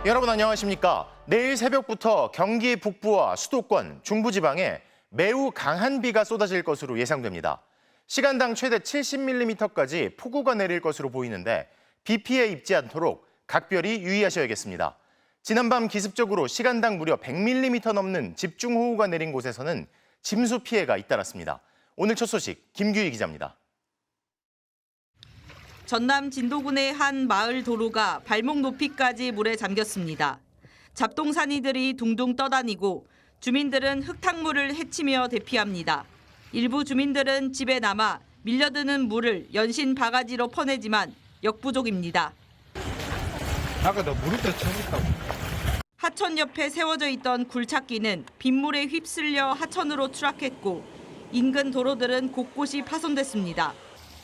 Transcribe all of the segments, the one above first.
여러분 안녕하십니까? 내일 새벽부터 경기 북부와 수도권, 중부지방에 매우 강한 비가 쏟아질 것으로 예상됩니다. 시간당 최대 70mm까지 폭우가 내릴 것으로 보이는데 비 피해 입지 않도록 각별히 유의하셔야겠습니다. 지난밤 기습적으로 시간당 무려 100mm 넘는 집중호우가 내린 곳에서는 침수 피해가 잇따랐습니다. 오늘 첫 소식 김규희 기자입니다. 전남 진도군의 한 마을 도로가 발목 높이까지 물에 잠겼습니다. 잡동사니들이 둥둥 떠다니고 주민들은 흙탕물을 헤치며 대피합니다. 일부 주민들은 집에 남아 밀려드는 물을 연신 바가지로 퍼내지만 역부족입니다. 아까도 물을 때 쳐있다고. 하천 옆에 세워져 있던 굴착기는 빗물에 휩쓸려 하천으로 추락했고 인근 도로들은 곳곳이 파손됐습니다.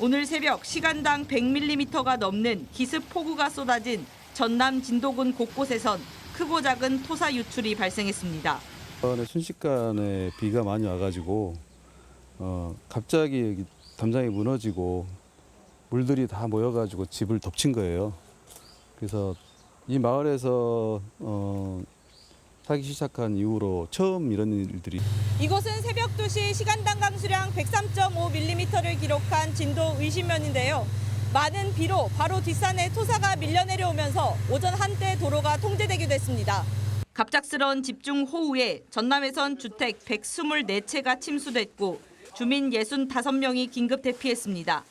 오늘 새벽 시간당 100mm가 넘는 기습 폭우가 쏟아진 전남 진도군 곳곳에선 크고 작은 토사 유출이 발생했습니다. 순식간에 비가 많이 와가지고 갑자기 여기 담장이 무너지고 물들이 다 모여가지고 집을 덮친 거예요. 그래서 이 마을에서 살기 시작한 이후로 처음 이런 일들이. 이곳은 새벽 2시 시간당 강수량 103.5mm를 기록한 진도 의심면인데요. 많은 비로 바로 뒷산에 토사가 밀려 내려오면서 오전 한때 도로가 통제되기도 했습니다. 갑작스러운 집중호우에 전남에선 주택 124채가 침수됐고 주민 65명이 긴급 대피했습니다.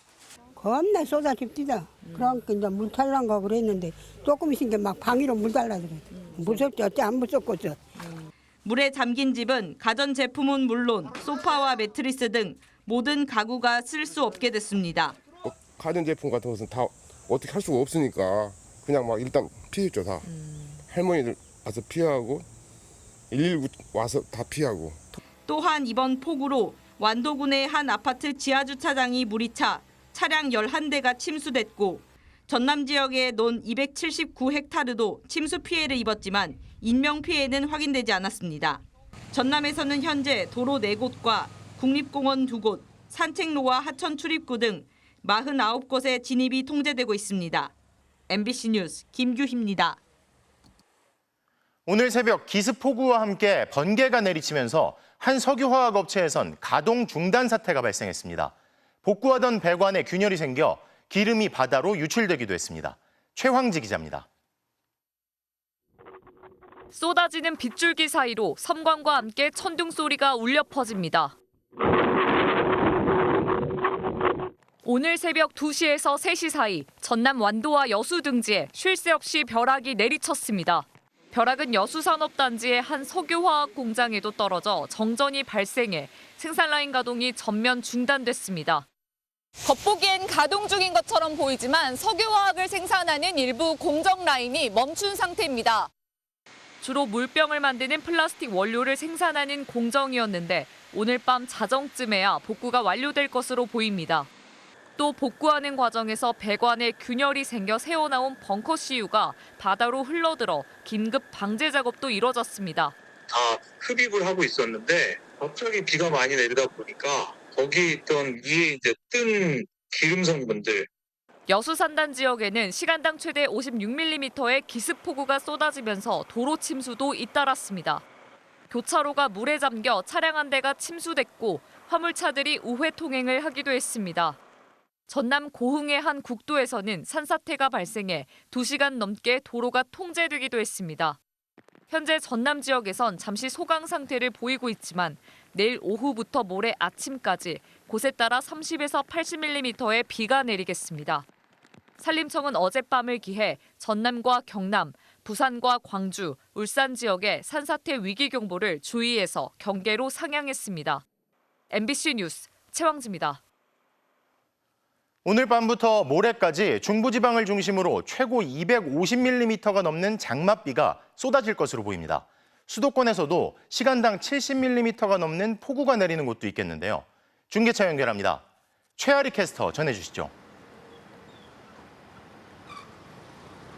겁나 쏟아집니다. 그러니까 이제 물 탈란가 그랬는데 조금 있은 게 막 방위로 물 달라들어. 무섭지 어째 안 무섭겠어. 물에 잠긴 집은 가전제품은 물론 소파와 매트리스 등 모든 가구가 쓸 수 없게 됐습니다. 가전제품 같은 것은 다 어떻게 할 수가 없으니까 그냥 막 일단 피했죠 다. 할머니들 와서 피하고 119 와서 다 피하고. 또한 이번 폭우로 완도군의 한 아파트 지하주차장이 물이 차 차량 11대가 침수됐고 전남 지역의 논 279헥타르도 침수 피해를 입었지만 인명 피해는 확인되지 않았습니다. 전남에서는 현재 도로 4곳과 국립공원 2곳, 산책로와 하천 출입구 등 49곳의 진입이 통제되고 있습니다. MBC 뉴스 김규희입니다. 오늘 새벽 기습폭우와 함께 번개가 내리치면서 한 석유화학 업체에선 가동 중단 사태가 발생했습니다. 복구하던 배관에 균열이 생겨 기름이 바다로 유출되기도 했습니다. 최황지 기자입니다. 쏟아지는 빗줄기 사이로 섬광과 함께 천둥 소리가 울려 퍼집니다. 오늘 새벽 2시에서 3시 사이 전남 완도와 여수 등지에 쉴 새 없이 벼락이 내리쳤습니다. 벼락은 여수산업단지의 한 석유화학 공장에도 떨어져 정전이 발생해 생산라인 가동이 전면 중단됐습니다. 겉보기엔 가동 중인 것처럼 보이지만 석유화학을 생산하는 일부 공정 라인이 멈춘 상태입니다. 주로 물병을 만드는 플라스틱 원료를 생산하는 공정이었는데 오늘 밤 자정쯤에야 복구가 완료될 것으로 보입니다. 또 복구하는 과정에서 배관에 균열이 생겨 새어나온 벙커 CU가 바다로 흘러들어 긴급 방제 작업도 이뤄졌습니다. 다 흡입을 하고 있었는데 갑자기 비가 많이 내리다 보니까 거기 있던 위에 이제 뜬 기름 성분들. 여수 산단 지역에는 시간당 최대 56mm의 기습폭우가 쏟아지면서 도로 침수도 잇따랐습니다. 교차로가 물에 잠겨 차량 한 대가 침수됐고 화물차들이 우회 통행을 하기도 했습니다. 전남 고흥의 한 국도에서는 산사태가 발생해 2시간 넘게 도로가 통제되기도 했습니다. 현재 전남 지역에선 잠시 소강 상태를 보이고 있지만 내일 오후부터 모레 아침까지 곳에 따라 30에서 80mm의 비가 내리겠습니다. 산림청은 어젯밤을 기해 전남과 경남, 부산과 광주, 울산 지역에 산사태 위기 경보를 주의해서 경계로 상향했습니다. MBC 뉴스 최황지입니다. 오늘 밤부터 모레까지 중부지방을 중심으로 최고 250mm가 넘는 장맛비가 쏟아질 것으로 보입니다. 수도권에서도 시간당 70mm가 넘는 폭우가 내리는 곳도 있겠는데요. 중계차 연결합니다. 최아리 캐스터 전해주시죠.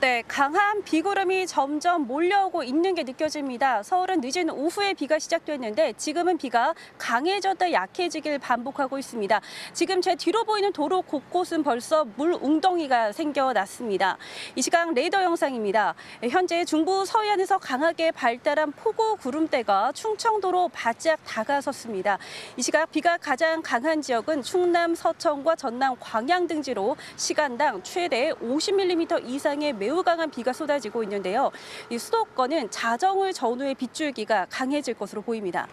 네, 강한 비구름이 점점 몰려오고 있는 게 느껴집니다. 서울은 늦은 오후에 비가 시작됐는데 지금은 비가 강해졌다 약해지길 반복하고 있습니다. 지금 제 뒤로 보이는 도로 곳곳은 벌써 물 웅덩이가 생겨났습니다. 이 시각 레이더 영상입니다. 현재 중부 서해안에서 강하게 발달한 폭우 구름대가 충청도로 바짝 다가섰습니다. 이 시각 비가 가장 강한 지역은 충남 서천과 전남 광양 등지로 시간당 최대 50mm 이상의 매우 강한 비가 쏟아지고 있는데요. 이 수도권은 자정을 전후에 빗줄기가 강해질 것으로 보입니다.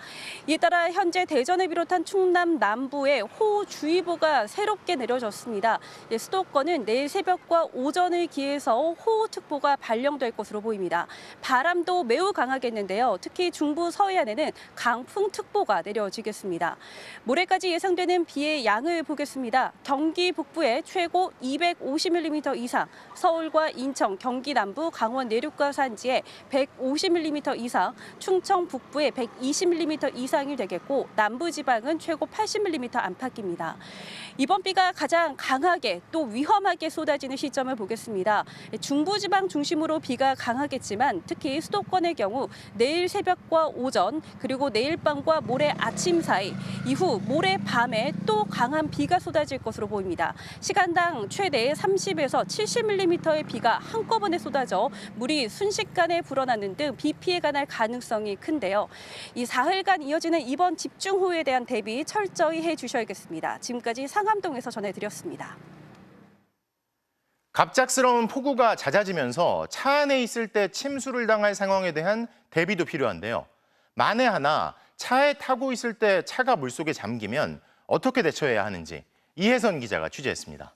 이에 따라 현재 대전을 비롯한 충남 남부에 호우주의보가 새롭게 내려졌습니다. 수도권은 내일 새벽과 오전을 기해서 호우특보가 발령될 것으로 보입니다. 바람도 매우 강하겠는데요. 특히 중부 서해안에는 강풍특보가 내려지겠습니다. 모레까지 예상되는 비의 양을 보겠습니다. 경기 북부에 최고 250mm 이상, 서울과 인천, 경기 남부, 강원 내륙과 산지에 150mm 이상, 충청 북부에 120mm 이상이 되겠고 남부 지방은 최고 80mm 안팎입니다. 이번 비가 가장 강하게 또 위험하게 쏟아지는 시점을 보겠습니다. 중부 지방 중심으로 비가 강하겠지만 특히 수도권의 경우 내일 새벽과 오전 그리고 내일 밤과 모레 아침 사이 이후 모레 밤에 또 강한 비가 쏟아질 것으로 보입니다. 시간당 최대 30에서 70mm의 비가 한꺼번에 쏟아져 물이 순식간에 불어나는 등 비 피해가 날 가능성이 큰데요. 이 사흘간 이어지는 이번 집중호우에 대한 대비 철저히 해주셔야겠습니다. 지금까지 상암동에서 전해드렸습니다. 갑작스러운 폭우가 잦아지면서 차 안에 있을 때 침수를 당할 상황에 대한 대비도 필요한데요. 만에 하나 차에 타고 있을 때 차가 물속에 잠기면 어떻게 대처해야 하는지 이혜선 기자가 취재했습니다.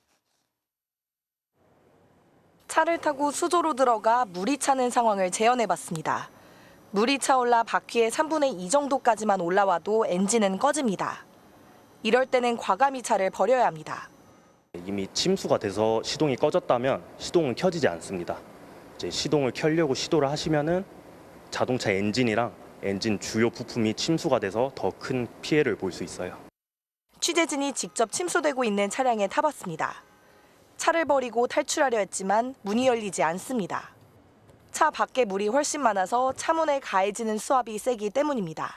차를 타고 수조로 들어가 물이 차는 상황을 재현해봤습니다. 물이 차올라 바퀴의 3분의 2 정도까지만 올라와도 엔진은 꺼집니다. 이럴 때는 과감히 차를 버려야 합니다. 이미 침수가 돼서 시동이 꺼졌다면 시동은 켜지지 않습니다. 이제 시동을 켜려고 시도를 하시면은 자동차 엔진이랑 엔진 주요 부품이 침수가 돼서 더 큰 피해를 볼 수 있어요. 취재진이 직접 침수되고 있는 차량에 타봤습니다. 차를 버리고 탈출하려 했지만 문이 열리지 않습니다. 차 밖에 물이 훨씬 많아서 차문에 가해지는 수압이 세기 때문입니다.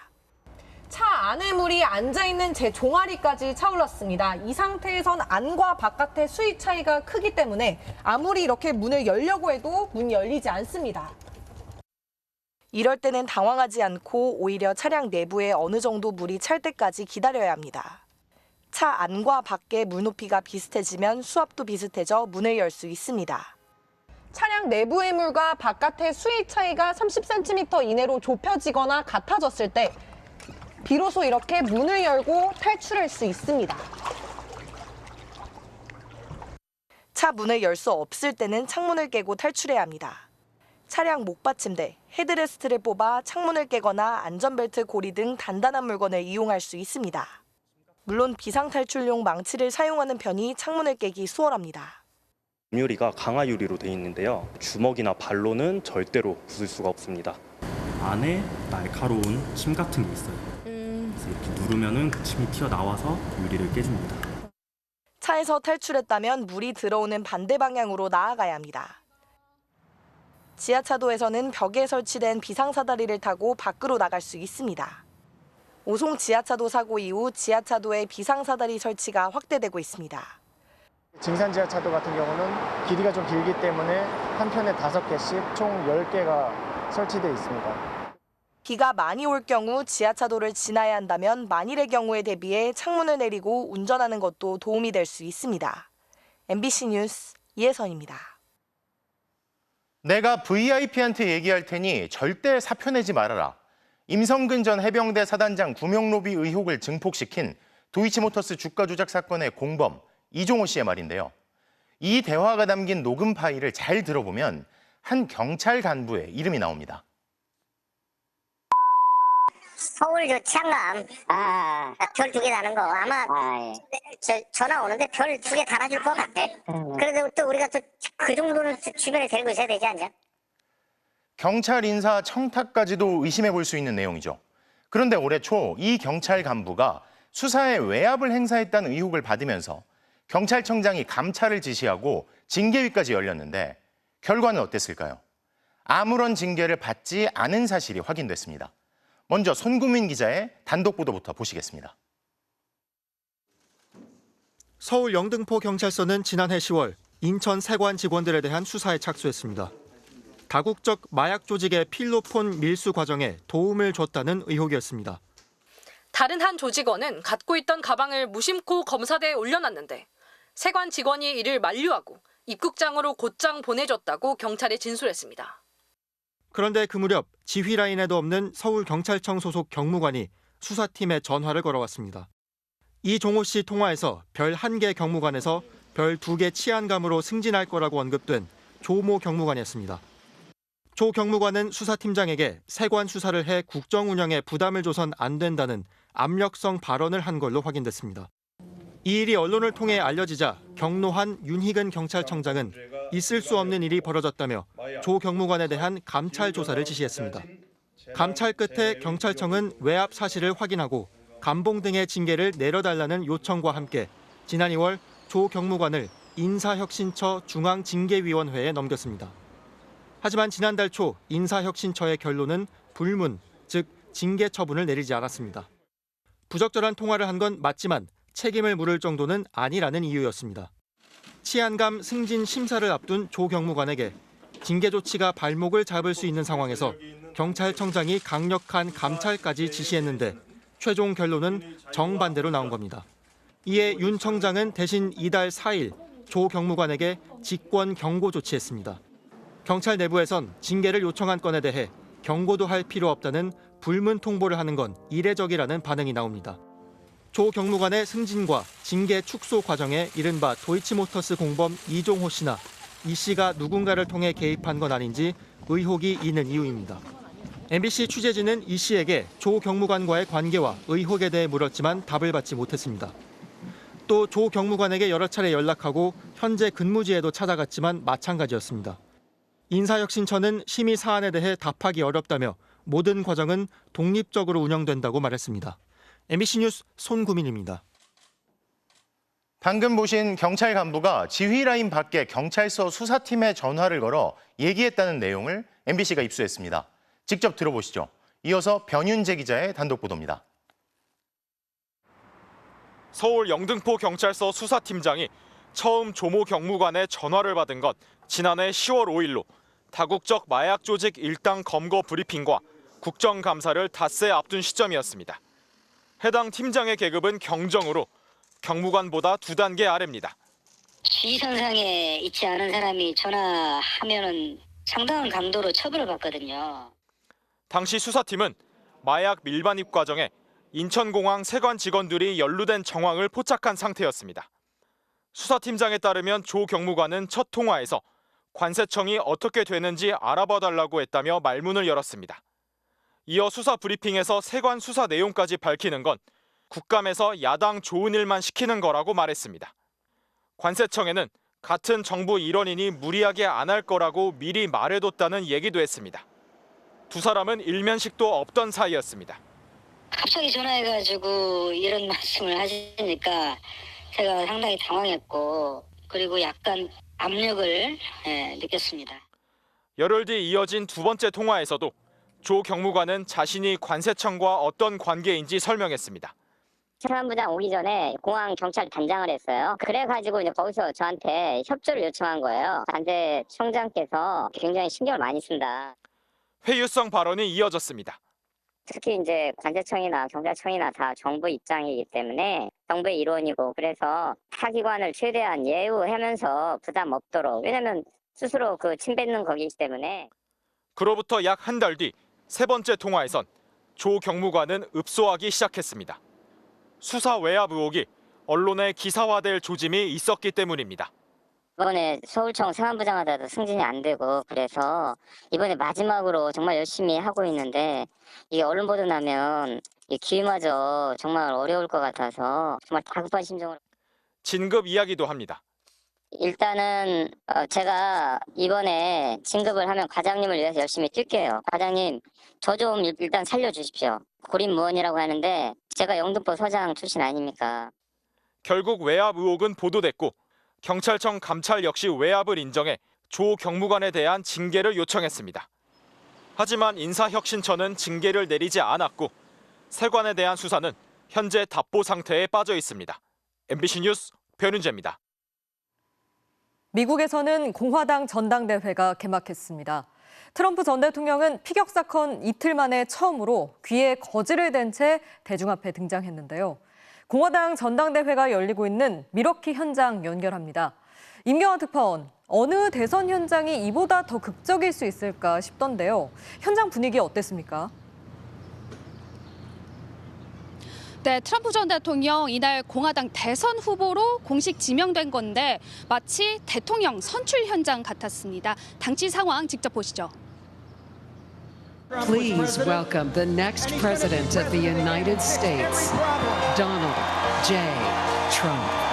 차 안에 물이 앉아있는 제 종아리까지 차올랐습니다. 이 상태에선 안과 바깥의 수위 차이가 크기 때문에 아무리 이렇게 문을 열려고 해도 문이 열리지 않습니다. 이럴 때는 당황하지 않고 오히려 차량 내부에 어느 정도 물이 찰 때까지 기다려야 합니다. 차 안과 밖의 물 높이가 비슷해지면 수압도 비슷해져 문을 열 수 있습니다. 차량 내부의 물과 바깥의 수위 차이가 30cm 이내로 좁혀지거나 같아졌을 때 비로소 이렇게 문을 열고 탈출할 수 있습니다. 차 문을 열 수 없을 때는 창문을 깨고 탈출해야 합니다. 차량 목받침대, 헤드레스트를 뽑아 창문을 깨거나 안전벨트, 고리 등 단단한 물건을 이용할 수 있습니다. 물론 비상탈출용 망치를 사용하는 편이 창문을 깨기 수월합니다. 유리가 강화 유리로 되어 있는데요. 주먹이나 발로는 절대로 부술 수가 없습니다. 안에 날카로운 침 같은 게 있어요. 그래서 이렇게 누르면은 그 침이 튀어나와서 유리를 깨줍니다. 차에서 탈출했다면 물이 들어오는 반대 방향으로 나아가야 합니다. 지하차도에서는 벽에 설치된 비상사다리를 타고 밖으로 나갈 수 있습니다. 오송 지하차도 사고 이후 지하차도의 비상사다리 설치가 확대되고 있습니다. 증산 지하차도 같은 경우는 길이가 좀 길기 때문에 한 편에 5개씩 총 10개가 설치되어 있습니다. 비가 많이 올 경우 지하차도를 지나야 한다면 만일의 경우에 대비해 창문을 내리고 운전하는 것도 도움이 될 수 있습니다. MBC 뉴스 이혜선입니다. 내가 VIP한테 얘기할 테니 절대 사표 내지 말아라. 임성근 전 해병대 사단장 구명로비 의혹을 증폭시킨 도이치모터스 주가 조작 사건의 공범 이종호 씨의 말인데요. 이 대화가 담긴 녹음 파일을 잘 들어보면 한 경찰 간부의 이름이 나옵니다. 서울 저 치안감 별 2개 다는 거 아마 전화 오는데 별 2개 달아줄 것 같아. 그래도 또 우리가 또 그 정도는 주변에 데리고 있어야 되지 않냐? 경찰 인사 청탁까지도 의심해 볼 수 있는 내용이죠. 그런데 올해 초 이 경찰 간부가 수사에 외압을 행사했다는 의혹을 받으면서 경찰청장이 감찰을 지시하고 징계위까지 열렸는데 결과는 어땠을까요? 아무런 징계를 받지 않은 사실이 확인됐습니다. 먼저 손구민 기자의 단독 보도부터 보시겠습니다. 서울 영등포 경찰서는 지난해 10월 인천 세관 직원들에 대한 수사에 착수했습니다. 다국적 마약 조직의 필로폰 밀수 과정에 도움을 줬다는 의혹이었습니다. 다른 한 조직원은 갖고 있던 가방을 무심코 검사대에 올려놨는데 세관 직원이 이를 만류하고 입국장으로 곧장 보내줬다고 경찰에 진술했습니다. 그런데 그 무렵 지휘 라인에도 없는 서울경찰청 소속 경무관이 수사팀에 전화를 걸어왔습니다. 이종호 씨 통화에서 별 1개 경무관에서 별 2개 치안감으로 승진할 거라고 언급된 조모 경무관이었습니다. 조 경무관은 수사팀장에게 세관 수사를 해 국정 운영에 부담을 줘선 안 된다는 압력성 발언을 한 걸로 확인됐습니다. 이 일이 언론을 통해 알려지자 경로한 윤희근 경찰청장은 있을 수 없는 일이 벌어졌다며 조 경무관에 대한 감찰 조사를 지시했습니다. 감찰 끝에 경찰청은 외압 사실을 확인하고 감봉 등의 징계를 내려달라는 요청과 함께 지난 2월 조 경무관을 인사혁신처 중앙징계위원회에 넘겼습니다. 하지만 지난달 초 인사혁신처의 결론은 불문, 즉 징계 처분을 내리지 않았습니다. 부적절한 통화를 한 건 맞지만 책임을 물을 정도는 아니라는 이유였습니다. 치안감 승진 심사를 앞둔 조 경무관에게 징계 조치가 발목을 잡을 수 있는 상황에서 경찰청장이 강력한 감찰까지 지시했는데 최종 결론은 정반대로 나온 겁니다. 이에 윤 청장은 대신 이달 4일 조 경무관에게 직권 경고 조치했습니다. 경찰 내부에선 징계를 요청한 건에 대해 경고도 할 필요 없다는 불문 통보를 하는 건 이례적이라는 반응이 나옵니다. 조 경무관의 승진과 징계 축소 과정에 이른바 도이치모터스 공범 이종호 씨나 이 씨가 누군가를 통해 개입한 건 아닌지 의혹이 있는 이유입니다. MBC 취재진은 이 씨에게 조 경무관과의 관계와 의혹에 대해 물었지만 답을 받지 못했습니다. 또 조 경무관에게 여러 차례 연락하고 현재 근무지에도 찾아갔지만 마찬가지였습니다. 인사혁신처는 심의 사안에 대해 답하기 어렵다며 모든 과정은 독립적으로 운영된다고 말했습니다. MBC 뉴스 손구민입니다. 방금 보신 경찰 간부가 지휘 라인 밖에 경찰서 수사팀에 전화를 걸어 얘기했다는 내용을 MBC가 입수했습니다. 직접 들어보시죠. 이어서 변윤재 기자의 단독 보도입니다. 서울 영등포 경찰서 수사팀장이 처음 조모 경무관의 전화를 받은 건 지난해 10월 5일로 다국적 마약 조직 일당 검거 브리핑과 국정감사를 닷새 앞둔 시점이었습니다. 해당 팀장의 계급은 경정으로 경무관보다 2단계 아래입니다. 지휘선상에 있지 않은 사람이 전화하면은 상당한 강도로 처벌을 받거든요. 당시 수사팀은 마약 밀반입 과정에 인천공항 세관 직원들이 연루된 정황을 포착한 상태였습니다. 수사팀장에 따르면 조 경무관은 첫 통화에서 관세청이 어떻게 되는지 알아봐달라고 했다며 말문을 열었습니다. 이어 수사 브리핑에서 세관 수사 내용까지 밝히는 건 국감에서 야당 좋은 일만 시키는 거라고 말했습니다. 관세청에는 같은 정부 일원이니 무리하게 안 할 거라고 미리 말해뒀다는 얘기도 했습니다. 두 사람은 일면식도 없던 사이였습니다. 갑자기 전화해가지고 이런 말씀을 하시니까 제가 상당히 당황했고 그리고 약간 압력을 느꼈습니다. 열흘 뒤 이어진 두 번째 통화에서도 조 경무관은 자신이 관세청과 어떤 관계인지 설명했습니다. 사무부장 오기 전에 공항 경찰 단장을 했어요. 그래가지고 이제 거기서 저한테 협조를 요청한 거예요. 관세청장께서 굉장히 신경을 많이 쓴다. 회유성 발언이 이어졌습니다. 특히 이제 관세청이나 경찰청이나 다 정부 입장이기 때문에 정부의 일원이고 그래서 타기관을 최대한 예우하면서 부담 없도록 왜냐면 스스로 침 뱉는 거기 때문에. 그로부터 약 한 달 뒤 세 번째 통화에선 조 경무관은 읍소하기 시작했습니다. 수사 외압 의혹이 언론에 기사화될 조짐이 있었기 때문입니다. 이번에 서울청 세관부장하다도 승진이 안 되고 그래서 이번에 마지막으로 정말 열심히 하고 있는데 이게 언론 보도 나면 이 기회마저 정말 어려울 것 같아서 정말 다급한 심정으로. 진급 이야기도 합니다. 일단은 제가 이번에 진급을 하면 과장님을 위해서 열심히 뛸게요. 과장님 저 좀 일단 살려주십시오. 고립무원이라고 하는데 제가 영등포 서장 출신 아닙니까? 결국 외압 의혹은 보도됐고 경찰청 감찰 역시 외압을 인정해 조 경무관에 대한 징계를 요청했습니다. 하지만 인사혁신처는 징계를 내리지 않았고 세관에 대한 수사는 현재 답보 상태에 빠져 있습니다. MBC 뉴스 변윤재입니다. 미국에서는 공화당 전당대회가 개막했습니다. 트럼프 전 대통령은 피격 사건 이틀 만에 처음으로 귀에 거즈를 댄 채 대중 앞에 등장했는데요. 공화당 전당대회가 열리고 있는 밀워키 현장 연결합니다. 임경환 특파원, 어느 대선 현장이 이보다 더 극적일 수 있을까 싶던데요. 현장 분위기 어땠습니까? 네, 트럼프 전 대통령 이날 공화당 대선 후보로 공식 지명된 건데 마치 대통령 선출 현장 같았습니다. 당시 상황 직접 보시죠. Please welcome the next president of the United States, Donald J. Trump.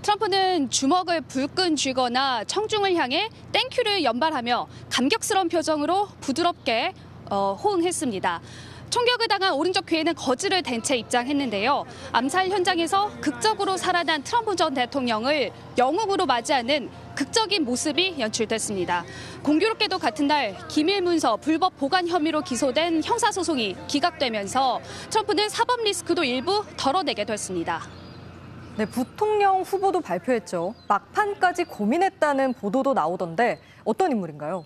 트럼프는 주먹을 불끈 쥐거나 청중을 향해 땡큐를 연발하며 감격스러운 표정으로 부드럽게 호응했습니다. 총격을 당한 오른쪽 귀에는 거즈를 댄 채 입장했는데요. 암살 현장에서 극적으로 살아난 트럼프 전 대통령을 영웅으로 맞이하는 극적인 모습이 연출됐습니다. 공교롭게도 같은 날 기밀문서 불법 보관 혐의로 기소된 형사소송이 기각되면서 트럼프는 사법 리스크도 일부 덜어내게 됐습니다. 네, 부통령 후보도 발표했죠. 막판까지 고민했다는 보도도 나오던데 어떤 인물인가요?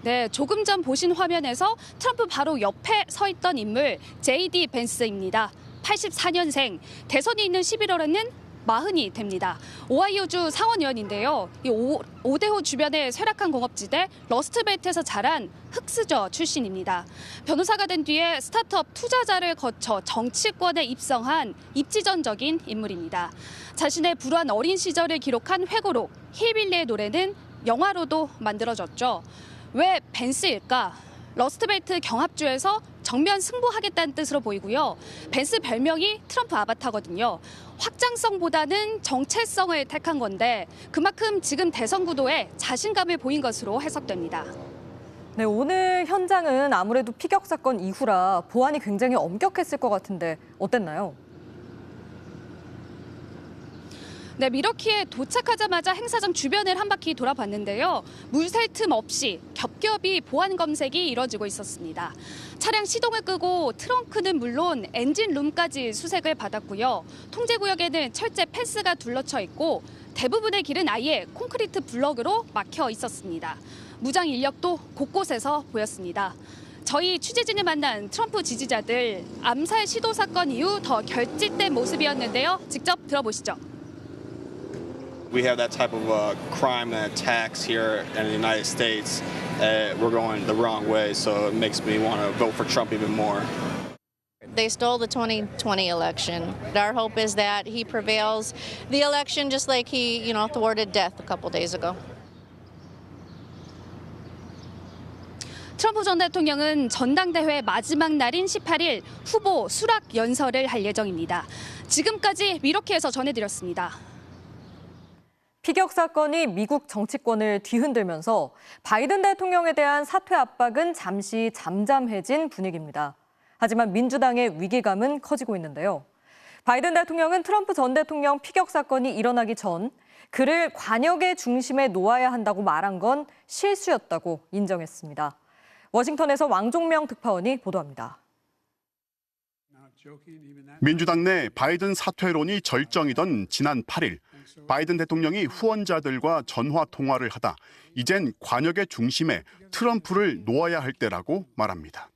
네, 조금 전 보신 화면에서 트럼프 바로 옆에 서 있던 인물 JD 벤스입니다. 84년생, 대선이 있는 11월에는 40이 됩니다. 오하이오주 상원의원인데요. 이 오데호 주변의 쇠락한 공업지대 러스트벨트에서 자란 흑수저 출신입니다. 변호사가 된 뒤에 스타트업 투자자를 거쳐 정치권에 입성한 입지전적인 인물입니다. 자신의 불우한 어린 시절을 기록한 회고록 힐빌리의 노래는 영화로도 만들어졌죠. 왜 벤스일까? 러스트벨트 경합주에서 정면 승부하겠다는 뜻으로 보이고요. 벤스 별명이 트럼프 아바타거든요. 확장성보다는 정체성을 택한 건데 그만큼 지금 대선 구도에 자신감을 보인 것으로 해석됩니다. 네, 오늘 현장은 아무래도 피격 사건 이후라 보안이 굉장히 엄격했을 것 같은데 어땠나요? 네, 밀워키에 도착하자마자 행사장 주변을 한 바퀴 돌아봤는데요. 물샐 틈 없이 겹겹이 보안 검색이 이뤄지고 있었습니다. 차량 시동을 끄고 트렁크는 물론 엔진룸까지 수색을 받았고요. 통제구역에는 철제 펜스가 둘러쳐 있고 대부분의 길은 아예 콘크리트 블럭으로 막혀 있었습니다. 무장 인력도 곳곳에서 보였습니다. 저희 취재진을 만난 트럼프 지지자들, 암살 시도 사건 이후 더 결집된 모습이었는데요. 직접 들어보시죠. We have that type of crime and attacks here in the United States. We're going the wrong way, so it makes me want to vote for Trump even more. They stole the 2020 election. Our hope is that he prevails the election just like he, thwarted death a couple days ago. 트럼프 전 대통령은 전당대회 마지막 날인 18일 후보 수락 연설을 할 예정입니다. 지금까지 밀워키에서 전해드렸습니다. 피격 사건이 미국 정치권을 뒤흔들면서 바이든 대통령에 대한 사퇴 압박은 잠시 잠잠해진 분위기입니다. 하지만 민주당의 위기감은 커지고 있는데요. 바이든 대통령은 트럼프 전 대통령 피격 사건이 일어나기 전 그를 관역의 중심에 놓아야 한다고 말한 건 실수였다고 인정했습니다. 워싱턴에서 왕종명 특파원이 보도합니다. 민주당 내 바이든 사퇴론이 절정이던 지난 8일 바이든 대통령이 후원자들과 전화 통화를 하다 이젠 관역의 중심에 트럼프를 놓아야 할 때라고 말합니다.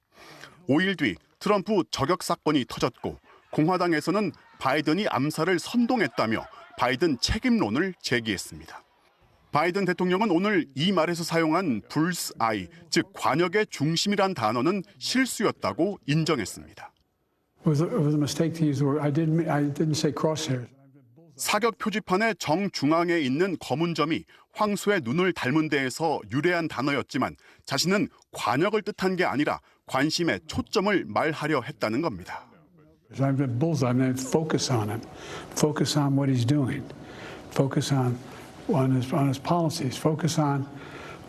5일 뒤 트럼프 저격 사건이 터졌고 공화당에서는 바이든이 암살을 선동했다며 바이든 책임론을 제기했습니다. 바이든 대통령은 오늘 이 말에서 사용한 불스 아이, 즉 관역의 중심이란 단어는 실수였다고 인정했습니다. 사격 표지판의 정중앙에 있는 검은 점이 황소의 눈을 닮은 데에서 유래한 단어였지만 자신은 관역을 뜻한 게 아니라 관심의 초점을 말하려 했다는 겁니다. Focus on him. Focus on what he's doing. Focus on his policies. Focus on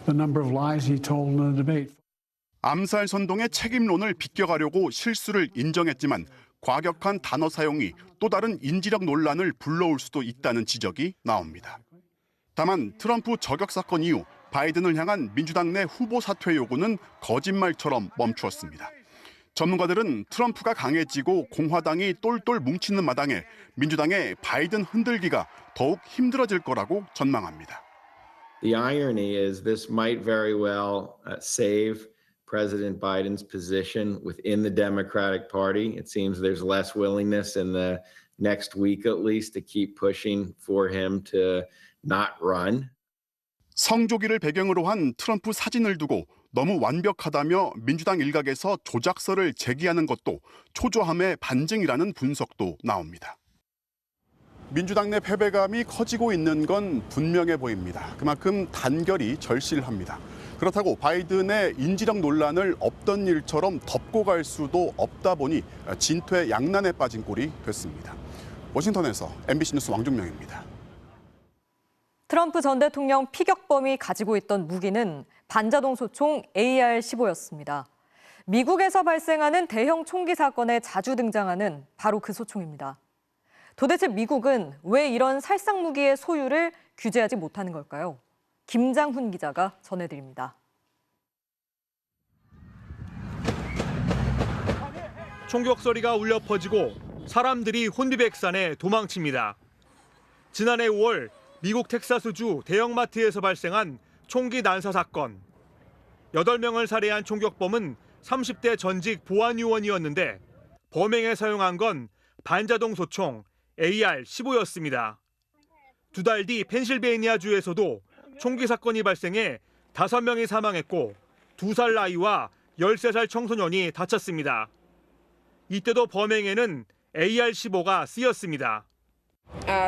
the number of lies he told in the debate. 암살 선동의 책임론을 비껴가려고 실수를 인정했지만 과격한 단어 사용이 또 다른 인지력 논란을 불러올 수도 있다는 지적이 나옵니다. 다만 트럼프 저격 사건 이후 바이든을 향한 민주당 내 후보 사퇴 요구는 거짓말처럼 멈추었습니다. 전문가들은 트럼프가 강해지고 공화당이 똘똘 뭉치는 마당에 민주당의 바이든 흔들기가 더욱 힘들어질 거라고 전망합니다. The irony is this might very well save President Biden's position within the Democratic Party. It seems there's less willingness in the next week at least to keep pushing for him to not run. 성조기를 배경으로 한 트럼프 사진을 두고 너무 완벽하다며 민주당 일각에서 조작설을 제기하는 것도 초조함의 반증이라는 분석도 나옵니다. 민주당 내 패배감이 커지고 있는 건 분명해 보입니다. 그만큼 단결이 절실합니다. 그렇다고 바이든의 인지력 논란을 없던 일처럼 덮고 갈 수도 없다 보니 진퇴양난에 빠진 꼴이 됐습니다. 워싱턴에서 MBC 뉴스 왕중명입니다. 트럼프 전 대통령 피격범이 가지고 있던 무기는 반자동 소총 AR-15였습니다. 미국에서 발생하는 대형 총기 사건에 자주 등장하는 바로 그 소총입니다. 도대체 미국은 왜 이런 살상 무기의 소유를 규제하지 못하는 걸까요? 김장훈 기자가 전해드립니다. 총격 소리가 울려 퍼지고 사람들이 혼비백산에 도망칩니다. 지난해 5월 미국 텍사스주 대형마트에서 발생한 총기 난사 사건. 8명을 살해한 총격범은 30대 전직 보안요원이었는데 범행에 사용한 건 반자동 소총 AR-15였습니다. 2달 뒤 펜실베이니아주에서도 총기 사건이 발생해 5명이 사망했고 2살 나이와 13살 청소년이 다쳤습니다. 이때도 범행에는 AR-15가 쓰였습니다.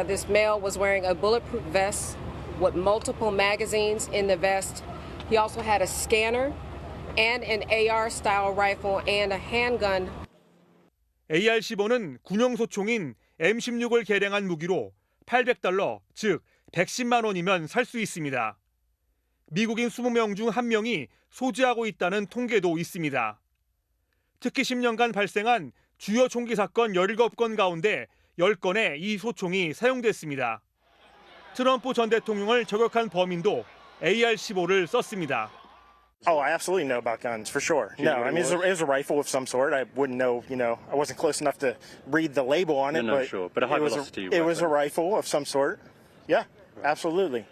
This male was wearing a bulletproof vest with multiple magazines in the vest. He also had a scanner and an AR-style rifle and a handgun. AR-15는 군용 소총인 M16을 개량한 무기로 $800, 즉 110만 원이면 살 수 있습니다. 미국인 20명 중 1명이 소지하고 있다는 통계도 있습니다. 특히 10년간 발생한 주요 총기 사건 17건 가운데 10건에 이 소총이 사용됐습니다. 트럼프 전 대통령을 저격한 범인도 AR-15를 썼습니다. Oh, I absolutely know about guns, for sure. No, I mean, it was a rifle of some sort. I wouldn't know, I wasn't close enough to read the label on it, but sure. But it was a rifle of some sort. Yeah, absolutely.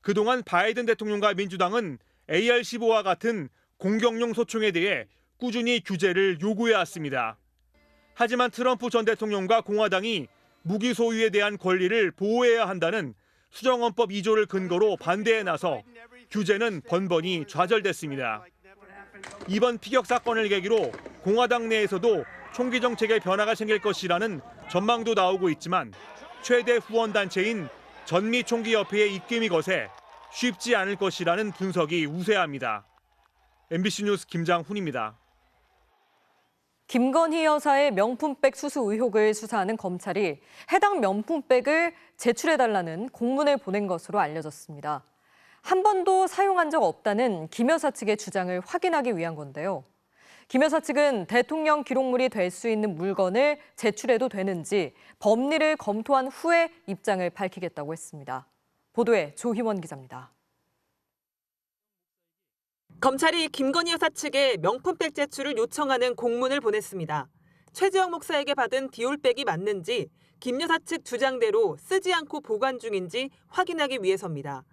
그동안 바이든 대통령과 민주당은 AR-15와 같은 공격용 소총에 대해 꾸준히 규제를 요구해왔습니다. 하지만 트럼프 전 대통령과 공화당이 무기 소유에 대한 권리를 보호해야 한다는 수정헌법 2조를 근거로 반대에 나서 규제는 번번이 좌절됐습니다. 이번 피격 사건을 계기로 공화당 내에서도 총기 정책에 변화가 생길 것이라는 전망도 나오고 있지만 최대 후원단체인 전미총기협회의 입김이 거세 쉽지 않을 것이라는 분석이 우세합니다. MBC 뉴스 김장훈입니다. 김건희 여사의 명품백 수수 의혹을 수사하는 검찰이 해당 명품백을 제출해달라는 공문을 보낸 것으로 알려졌습니다. 한 번도 사용한 적 없다는 김 여사 측의 주장을 확인하기 위한 건데요. 김 여사 측은 대통령 기록물이 될 수 있는 물건을 제출해도 되는지 법리를 검토한 후에 입장을 밝히겠다고 했습니다. 보도에 조희원 기자입니다. 검찰이 김건희 여사 측에 명품백 제출을 요청하는 공문을 보냈습니다. 최재형 목사에게 받은 디올백이 맞는지 김 여사 측 주장대로 쓰지 않고 보관 중인지 확인하기 위해서입니다.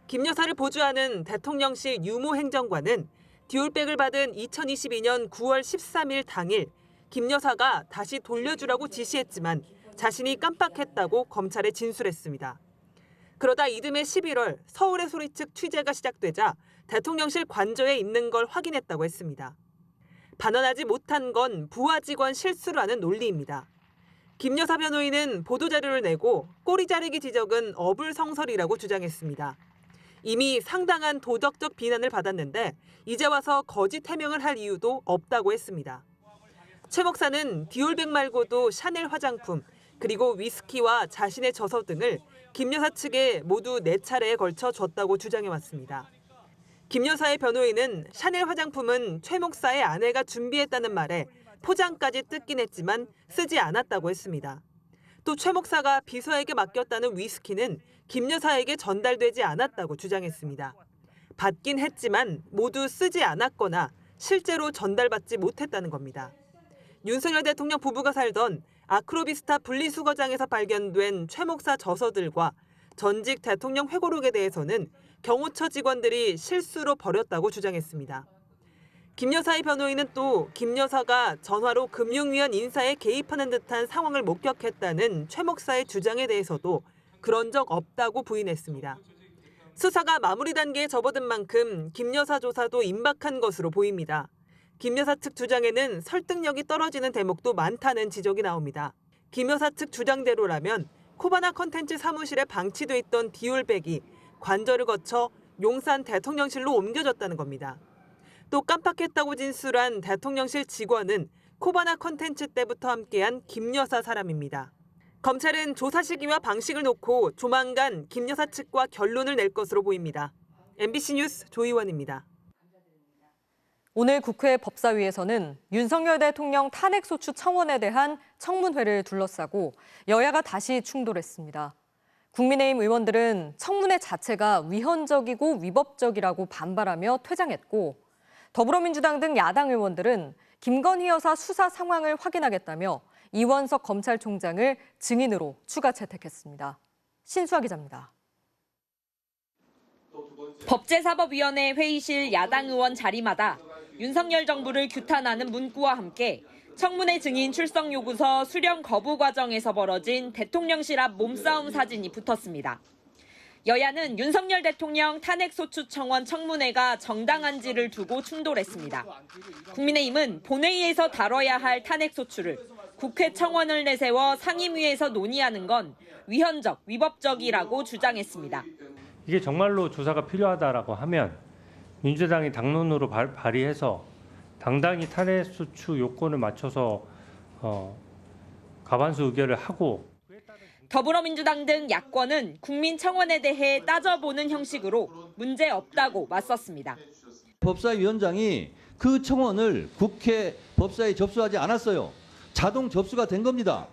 김 여사를 보좌하는 대통령실 유모 행정관은 디올백을 받은 2022년 9월 13일 당일 김 여사가 다시 돌려주라고 지시했지만 자신이 깜빡했다고 검찰에 진술했습니다. 그러다 이듬해 11월 서울의 소리 측 취재가 시작되자 대통령실 관저에 있는 걸 확인했다고 했습니다. 반환하지 못한 건 부하 직원 실수라는 논리입니다. 김 여사 변호인은 보도자료를 내고 꼬리 자르기 지적은 어불성설이라고 주장했습니다. 이미 상당한 도덕적 비난을 받았는데 이제 와서 거짓 해명을 할 이유도 없다고 했습니다. 최 목사는 디올백 말고도 샤넬 화장품, 그리고 위스키와 자신의 저서 등을 김 여사 측에 모두 4차례에 걸쳐 줬다고 주장해왔습니다. 김 여사의 변호인은 샤넬 화장품은 최 목사의 아내가 준비했다는 말에 포장까지 뜯긴 했지만 쓰지 않았다고 했습니다. 또 최 목사가 비서에게 맡겼다는 위스키는 김 여사에게 전달되지 않았다고 주장했습니다. 받긴 했지만 모두 쓰지 않았거나 실제로 전달받지 못했다는 겁니다. 윤석열 대통령 부부가 살던 아크로비스타 분리수거장에서 발견된 최 목사 저서들과 전직 대통령 회고록에 대해서는 경호처 직원들이 실수로 버렸다고 주장했습니다. 김 여사의 변호인은 또 김 여사가 전화로 금융위원 인사에 개입하는 듯한 상황을 목격했다는 최 목사의 주장에 대해서도 그런 적 없다고 부인했습니다. 수사가 마무리 단계에 접어든 만큼 김 여사 조사도 임박한 것으로 보입니다. 김 여사 측 주장에는 설득력이 떨어지는 대목도 많다는 지적이 나옵니다. 김 여사 측 주장대로라면 코바나 컨텐츠 사무실에 방치돼 있던 디올백이 관절을 거쳐 용산 대통령실로 옮겨졌다는 겁니다. 또 깜빡했다고 진술한 대통령실 직원은 코바나 컨텐츠 때부터 함께한 김 여사 사람입니다. 검찰은 조사 시기와 방식을 놓고 조만간 김 여사 측과 결론을 낼 것으로 보입니다. MBC 뉴스 조희원입니다. 오늘 국회 법사위에서는 윤석열 대통령 탄핵소추 청원에 대한 청문회를 둘러싸고 여야가 다시 충돌했습니다. 국민의힘 의원들은 청문회 자체가 위헌적이고 위법적이라고 반발하며 퇴장했고, 더불어민주당 등 야당 의원들은 김건희 여사 수사 상황을 확인하겠다며 이원석 검찰총장을 증인으로 추가 채택했습니다. 신수아 기자입니다. 법제사법위원회 회의실 야당 의원 자리마다 윤석열 정부를 규탄하는 문구와 함께 청문회 증인 출석 요구서 수령 거부 과정에서 벌어진 대통령실 앞 몸싸움 사진이 붙었습니다. 여야는 윤석열 대통령 탄핵소추 청원 청문회가 정당한지를 두고 충돌했습니다. 국민의힘은 본회의에서 다뤄야 할 탄핵소추를 국회 청원을 내세워 상임위에서 논의하는 건 위헌적, 위법적이라고 주장했습니다. 이게 정말로 조사가 필요하다라고 하면 민주당이 당론으로 발의해서 당당히 탄핵소추 요건을 맞춰서 과반수 의결을 하고, 더불어민주당 등 야권은 국민청원에 대해 따져보는 형식으로 문제 없다고 맞섰습니다. 법사위원장이 그 청원을 국회 법사에 접수하지 않았어요. 자동 접수가 된 겁니다.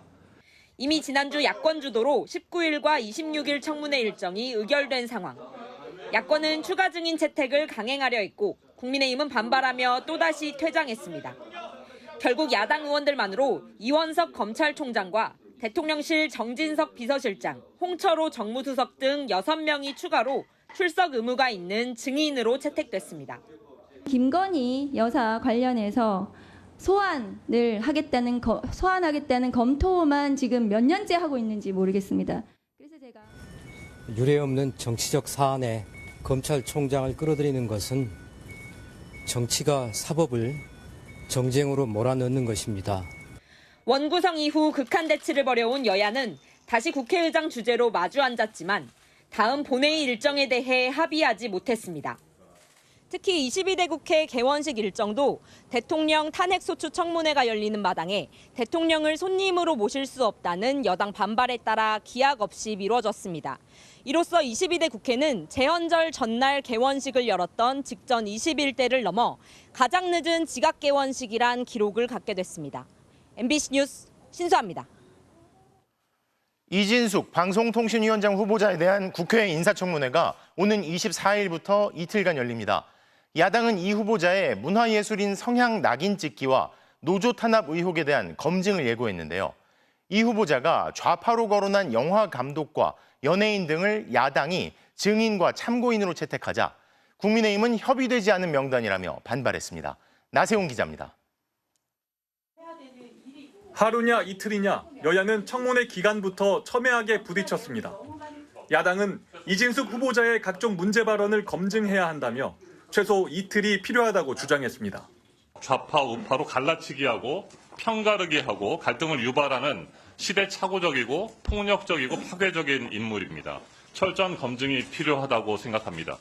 이미 지난주 야권 주도로 19일과 26일 청문회 일정이 의결된 상황. 야권은 추가 증인 채택을 강행하려 했고 국민의힘은 반발하며 또다시 퇴장했습니다. 결국 야당 의원들만으로 이원석 검찰총장과 대통령실 정진석 비서실장, 홍철호 정무수석 등 6명이 추가로 출석 의무가 있는 증인으로 채택됐습니다. 김건희 여사 관련해서 소환하겠다는 검토만 지금 몇 년째 하고 있는지 모르겠습니다. 그래서 제가 유례 없는 정치적 사안에 검찰총장을 끌어들이는 것은 정치가 사법을 정쟁으로 몰아넣는 것입니다. 원구성 이후 극한 대치를 벌여온 여야는 다시 국회의장 주재로 마주 앉았지만 다음 본회의 일정에 대해 합의하지 못했습니다. 특히 22대 국회 개원식 일정도 대통령 탄핵소추 청문회가 열리는 마당에 대통령을 손님으로 모실 수 없다는 여당 반발에 따라 기약 없이 미뤄졌습니다. 이로써 22대 국회는 재헌절 전날 개원식을 열었던 직전 21대를 넘어 가장 늦은 지각 개원식이란 기록을 갖게 됐습니다. MBC 뉴스 신수아입니다. 이진숙 방송통신위원장 후보자에 대한 국회 인사청문회가 오는 24일부터 이틀간 열립니다. 야당은 이 후보자의 문화예술인 성향 낙인 찍기와 노조 탄압 의혹에 대한 검증을 예고했는데요. 이 후보자가 좌파로 거론한 영화 감독과 연예인 등을 야당이 증인과 참고인으로 채택하자 국민의힘은 협의되지 않은 명단이라며 반발했습니다. 나세훈 기자입니다. 하루냐 이틀이냐 여야는 청문회 기간부터 첨예하게 부딪혔습니다. 야당은 이진숙 후보자의 각종 문제 발언을 검증해야 한다며 최소 이틀이 필요하다고 주장했습니다. 좌파 우파로 갈라치기 하고 편가르기 하고 갈등을 유발하는 시대착오적이고 폭력적이고 파괴적인 인물입니다. 철저한 검증이 필요하다고 생각합니다.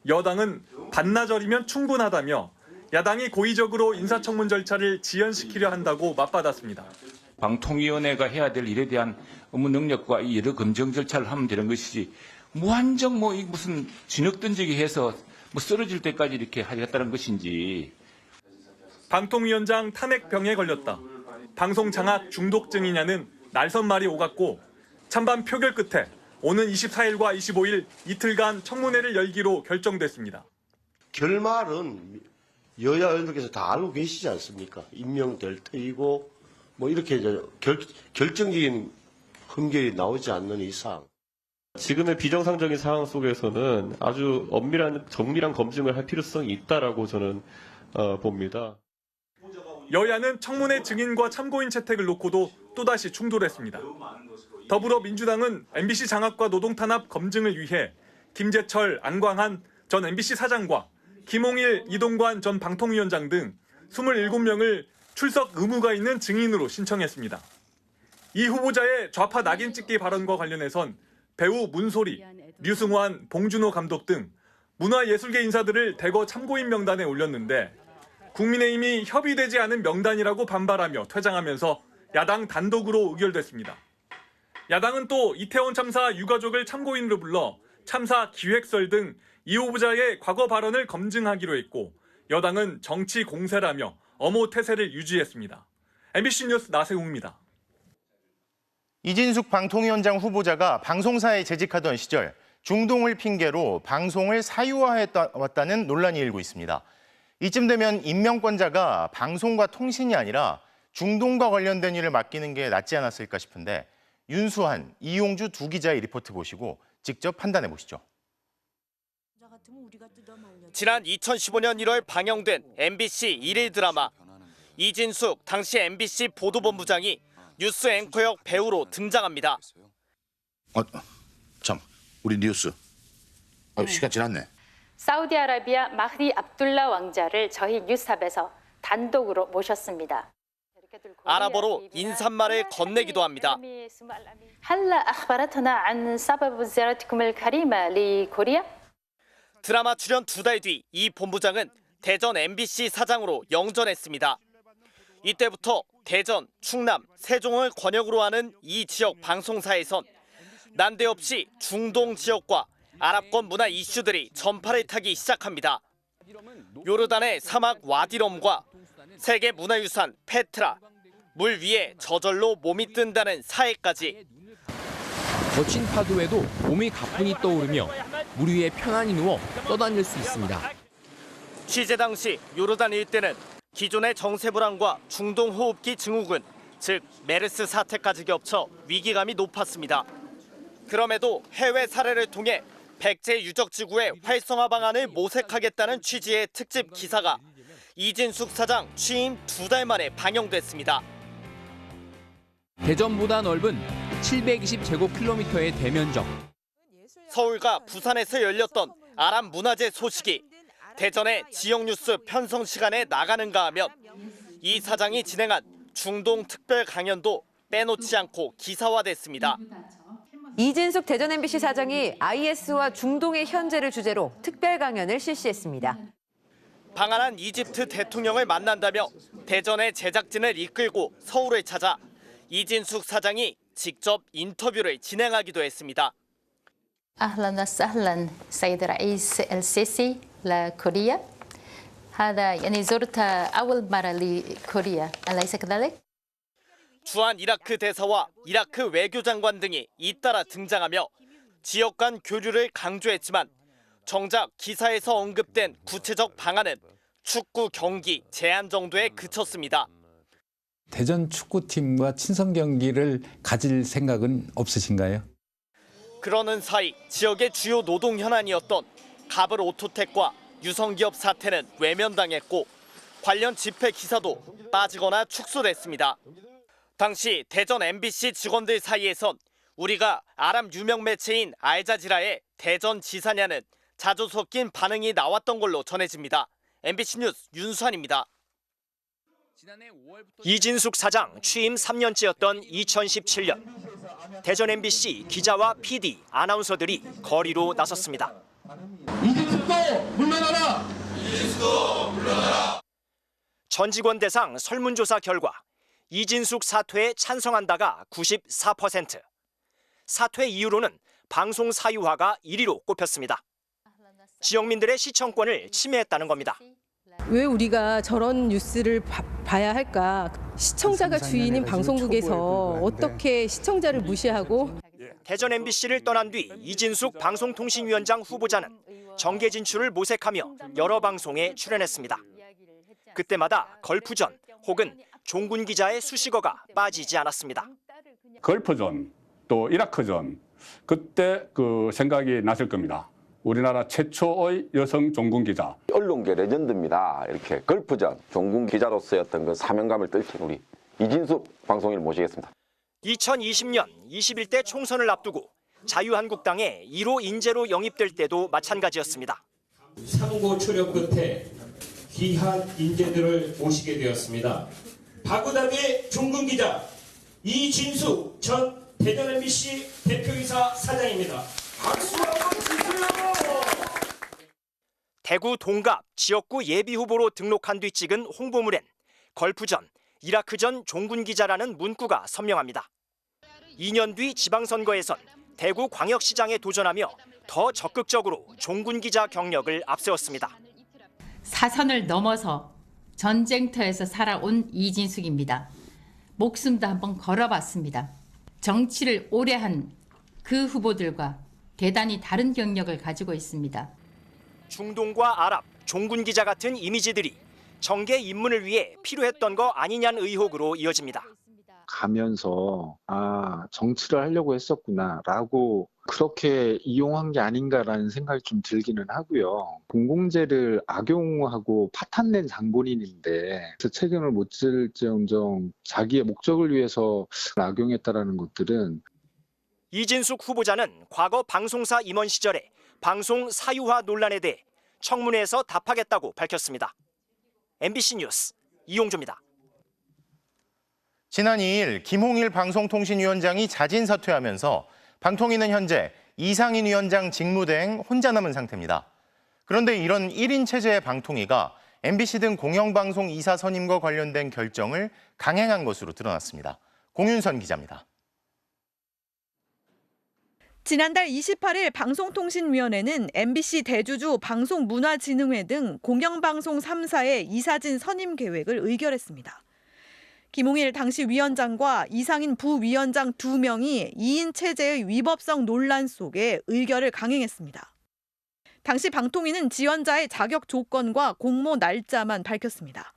여당은 반나절이면 충분하다며 야당이 고의적으로 인사청문 절차를 지연시키려 한다고 맞받았습니다. 방통위원회가 해야 될 일에 대한 업무 능력과 이 여러 검증 절차를 하면 되는 것이지 무한정 무슨 진흙 던지기 해서 뭐 쓰러질 때까지 이렇게 하겠다는 것인지. 방통위원장 탄핵병에 걸렸다. 방송 장악 중독증이냐는 날선말이 오갔고 찬반 표결 끝에 오는 24일과 25일 이틀간 청문회를 열기로 결정됐습니다. 결말은 여야 의원들께서 다 알고 계시지 않습니까? 임명될 터이고 뭐 이렇게 결정적인 흠결이 나오지 않는 이상. 지금의 비정상적인 상황 속에서는 아주 엄밀한 정밀한 검증을 할 필요성이 있다라고 저는 봅니다. 여야는 청문회 증인과 참고인 채택을 놓고도 또다시 충돌했습니다. 더불어민주당은 MBC 장악과 노동탄압 검증을 위해 김재철, 안광한 전 MBC 사장과 김홍일, 이동관 전 방통위원장 등 27명을 출석 의무가 있는 증인으로 신청했습니다. 이 후보자의 좌파 낙인 찍기 발언과 관련해선 배우 문소리, 류승환, 봉준호 감독 등 문화예술계 인사들을 대거 참고인 명단에 올렸는데 국민의힘이 협의되지 않은 명단이라고 반발하며 퇴장하면서 야당 단독으로 의결됐습니다. 야당은 또 이태원 참사 유가족을 참고인으로 불러 참사 기획설 등 이 후보자의 과거 발언을 검증하기로 했고 여당은 정치 공세라며 엄호 태세를 유지했습니다. MBC 뉴스 나세웅입니다. 이진숙 방통위원장 후보자가 방송사에 재직하던 시절 중동을 핑계로 방송을 사유화해왔다는 논란이 일고 있습니다. 이쯤 되면 임명권자가 방송과 통신이 아니라 중동과 관련된 일을 맡기는 게 낫지 않았을까 싶은데 윤수한, 이용주 두 기자의 리포트 보시고 직접 판단해 보시죠. 지난 2015년 1월 방영된 MBC 1일 드라마 이진숙 당시 MBC 보도본부장이 뉴스 앵커역 배우로 등장합니다. 참, 우리 뉴스. 시간 지났네. 사우디아라비아 마흐디 압둘라 왕자를 저희 뉴스탑에서 단독으로 모셨습니다. 아랍어로 인사말을 건네기도 합니다. هل أخبرتنا عن سبب زيارتكم الكريمة لكوريا? 드라마 출연 2달 뒤 이 본부장은 대전 MBC 사장으로 영전했습니다. 이때부터 대전, 충남, 세종을 권역으로 하는 이 지역 방송사에선 난데없이 중동 지역과 아랍권 문화 이슈들이 전파를 타기 시작합니다. 요르단의 사막 와디럼과 세계 문화유산 페트라, 물 위에 저절로 몸이 뜬다는 사해까지. 거친 파도에도 몸이 가뿐히 떠오르며 물 위에 편안히 누워 떠다닐 수 있습니다. 취재 당시 요르단 일대는 기존의 정세 불안과 중동 호흡기 증후군, 즉 메르스 사태까지 겹쳐 위기감이 높았습니다. 그럼에도 해외 사례를 통해 백제 유적지구의 활성화 방안을 모색하겠다는 취지의 특집 기사가 이진숙 사장 취임 2달 만에 방영됐습니다. 대전보다 넓은 720제곱킬로미터의 대면적. 서울과 부산에서 열렸던 아랍 문화제 소식이 대전의 지역 뉴스 편성 시간에 나가는가 하면 이 사장이 진행한 중동 특별 강연도 빼놓지 않고 기사화됐습니다. 이진숙 대전 MBC 사장이 IS와 중동의 현재를 주제로 특별 강연을 실시했습니다. 방한한 이집트 대통령을 만난다며 대전의 제작진을 이끌고 서울을 찾아 이진숙 사장이 직접 인터뷰를 진행하기도 했습니다. أهلا وسهلا سيد الرئيس السيسي لكوريا. هذا يعني زرت أول مرة لكوريا أليس كذلك؟ 주한 이라크 대사와 이라크 외교장관 등이 잇따라 등장하며 지역 간 교류를 강조했지만 정작 기사에서 언급된 구체적 방안은 축구 경기 제한 정도에 그쳤습니다. 대전 축구팀과 친선 경기를 가질 생각은 없으신가요? 그러는 사이 지역의 주요 노동 현안이었던 가불 오토텍과 유성기업 사태는 외면당했고 관련 집회 기사도 빠지거나 축소됐습니다. 당시 대전 MBC 직원들 사이에선 우리가 아랍 유명 매체인 알자지라의 대전 지사냐는 자주 섞인 반응이 나왔던 걸로 전해집니다. MBC 뉴스 윤수환입니다. 이진숙 사장 취임 3년째였던 2017년 대전 MBC 기자와 PD, 아나운서들이 거리로 나섰습니다. 이진숙도 물러나라! 이진숙도 물러나라! 전 직원 대상 설문조사 결과 이진숙 사퇴에 찬성한다가 94%, 사퇴 이유로는 방송 사유화가 1위로 꼽혔습니다. 지역민들의 시청권을 침해했다는 겁니다. 왜 우리가 저런 뉴스를 봐야 할까? 시청자가 주인인 방송국에서 어떻게 시청자를 무시하고? 대전 MBC를 떠난 뒤 이진숙 방송통신위원장 후보자는 정계 진출을 모색하며 여러 방송에 출연했습니다. 그때마다 걸프전 혹은 종군 기자의 수식어가 빠지지 않았습니다. 걸프전 또 이라크전 그때 그 생각이 나실 겁니다. 우리나라 최초의 여성 종군 기자. 언론계 레전드입니다. 이렇게 걸프전 종군 기자로서의 어떤 그 사명감을 떨친 우리 이진숙 방송인을 모시겠습니다. 2020년 21대 총선을 앞두고 자유한국당에 1호 인재로 영입될 때도 마찬가지였습니다. 상고 초력 끝에 귀한 인재들을 모시게 되었습니다. 바그다드의 종군 기자 이진숙 전 대전 MBC 대표이사 사장입니다. 박수 한번 주세요. 대구 동갑 지역구 예비후보로 등록한 뒤 찍은 홍보물엔 걸프전, 이라크전 종군 기자라는 문구가 선명합니다. 2년 뒤 지방선거에선 대구광역시장에 도전하며 더 적극적으로 종군 기자 경력을 앞세웠습니다. 사선을 넘어서 전쟁터에서 살아온 이진숙입니다. 목숨도 한번 걸어봤습니다. 정치를 오래 한 그 후보들과 대단히 다른 경력을 가지고 있습니다. 중동과 아랍, 종군 기자 같은 이미지들이 정계 입문을 위해 필요했던 거 아니냐는 의혹으로 이어집니다. 가면서 정치를 하려고 했었구나라고 그렇게 이용한 게 아닌가라는 생각이 좀 들기는 하고요. 공공재를 악용하고 파탄낸 장본인인데 책임을 못 질지언정 자기의 목적을 위해서 악용했다라는 것들은 이진숙 후보자는 과거 방송사 임원 시절에 방송 사유화 논란에 대해 청문회에서 답하겠다고 밝혔습니다. MBC 뉴스 이용조입니다. 지난 2일 김홍일 방송통신위원장이 자진 사퇴하면서 방통위는 현재 이상인 위원장 직무대행 혼자 남은 상태입니다. 그런데 이런 1인 체제의 방통위가 MBC 등 공영방송 이사 선임과 관련된 결정을 강행한 것으로 드러났습니다. 공윤선 기자입니다. 지난달 28일 방송통신위원회는 MBC 대주주 방송문화진흥회 등 공영방송 3사의 이사진 선임 계획을 의결했습니다. 김홍일 당시 위원장과 이상인 부위원장 2명이 2인 체제의 위법성 논란 속에 의결을 강행했습니다. 당시 방통위는 지원자의 자격 조건과 공모 날짜만 밝혔습니다.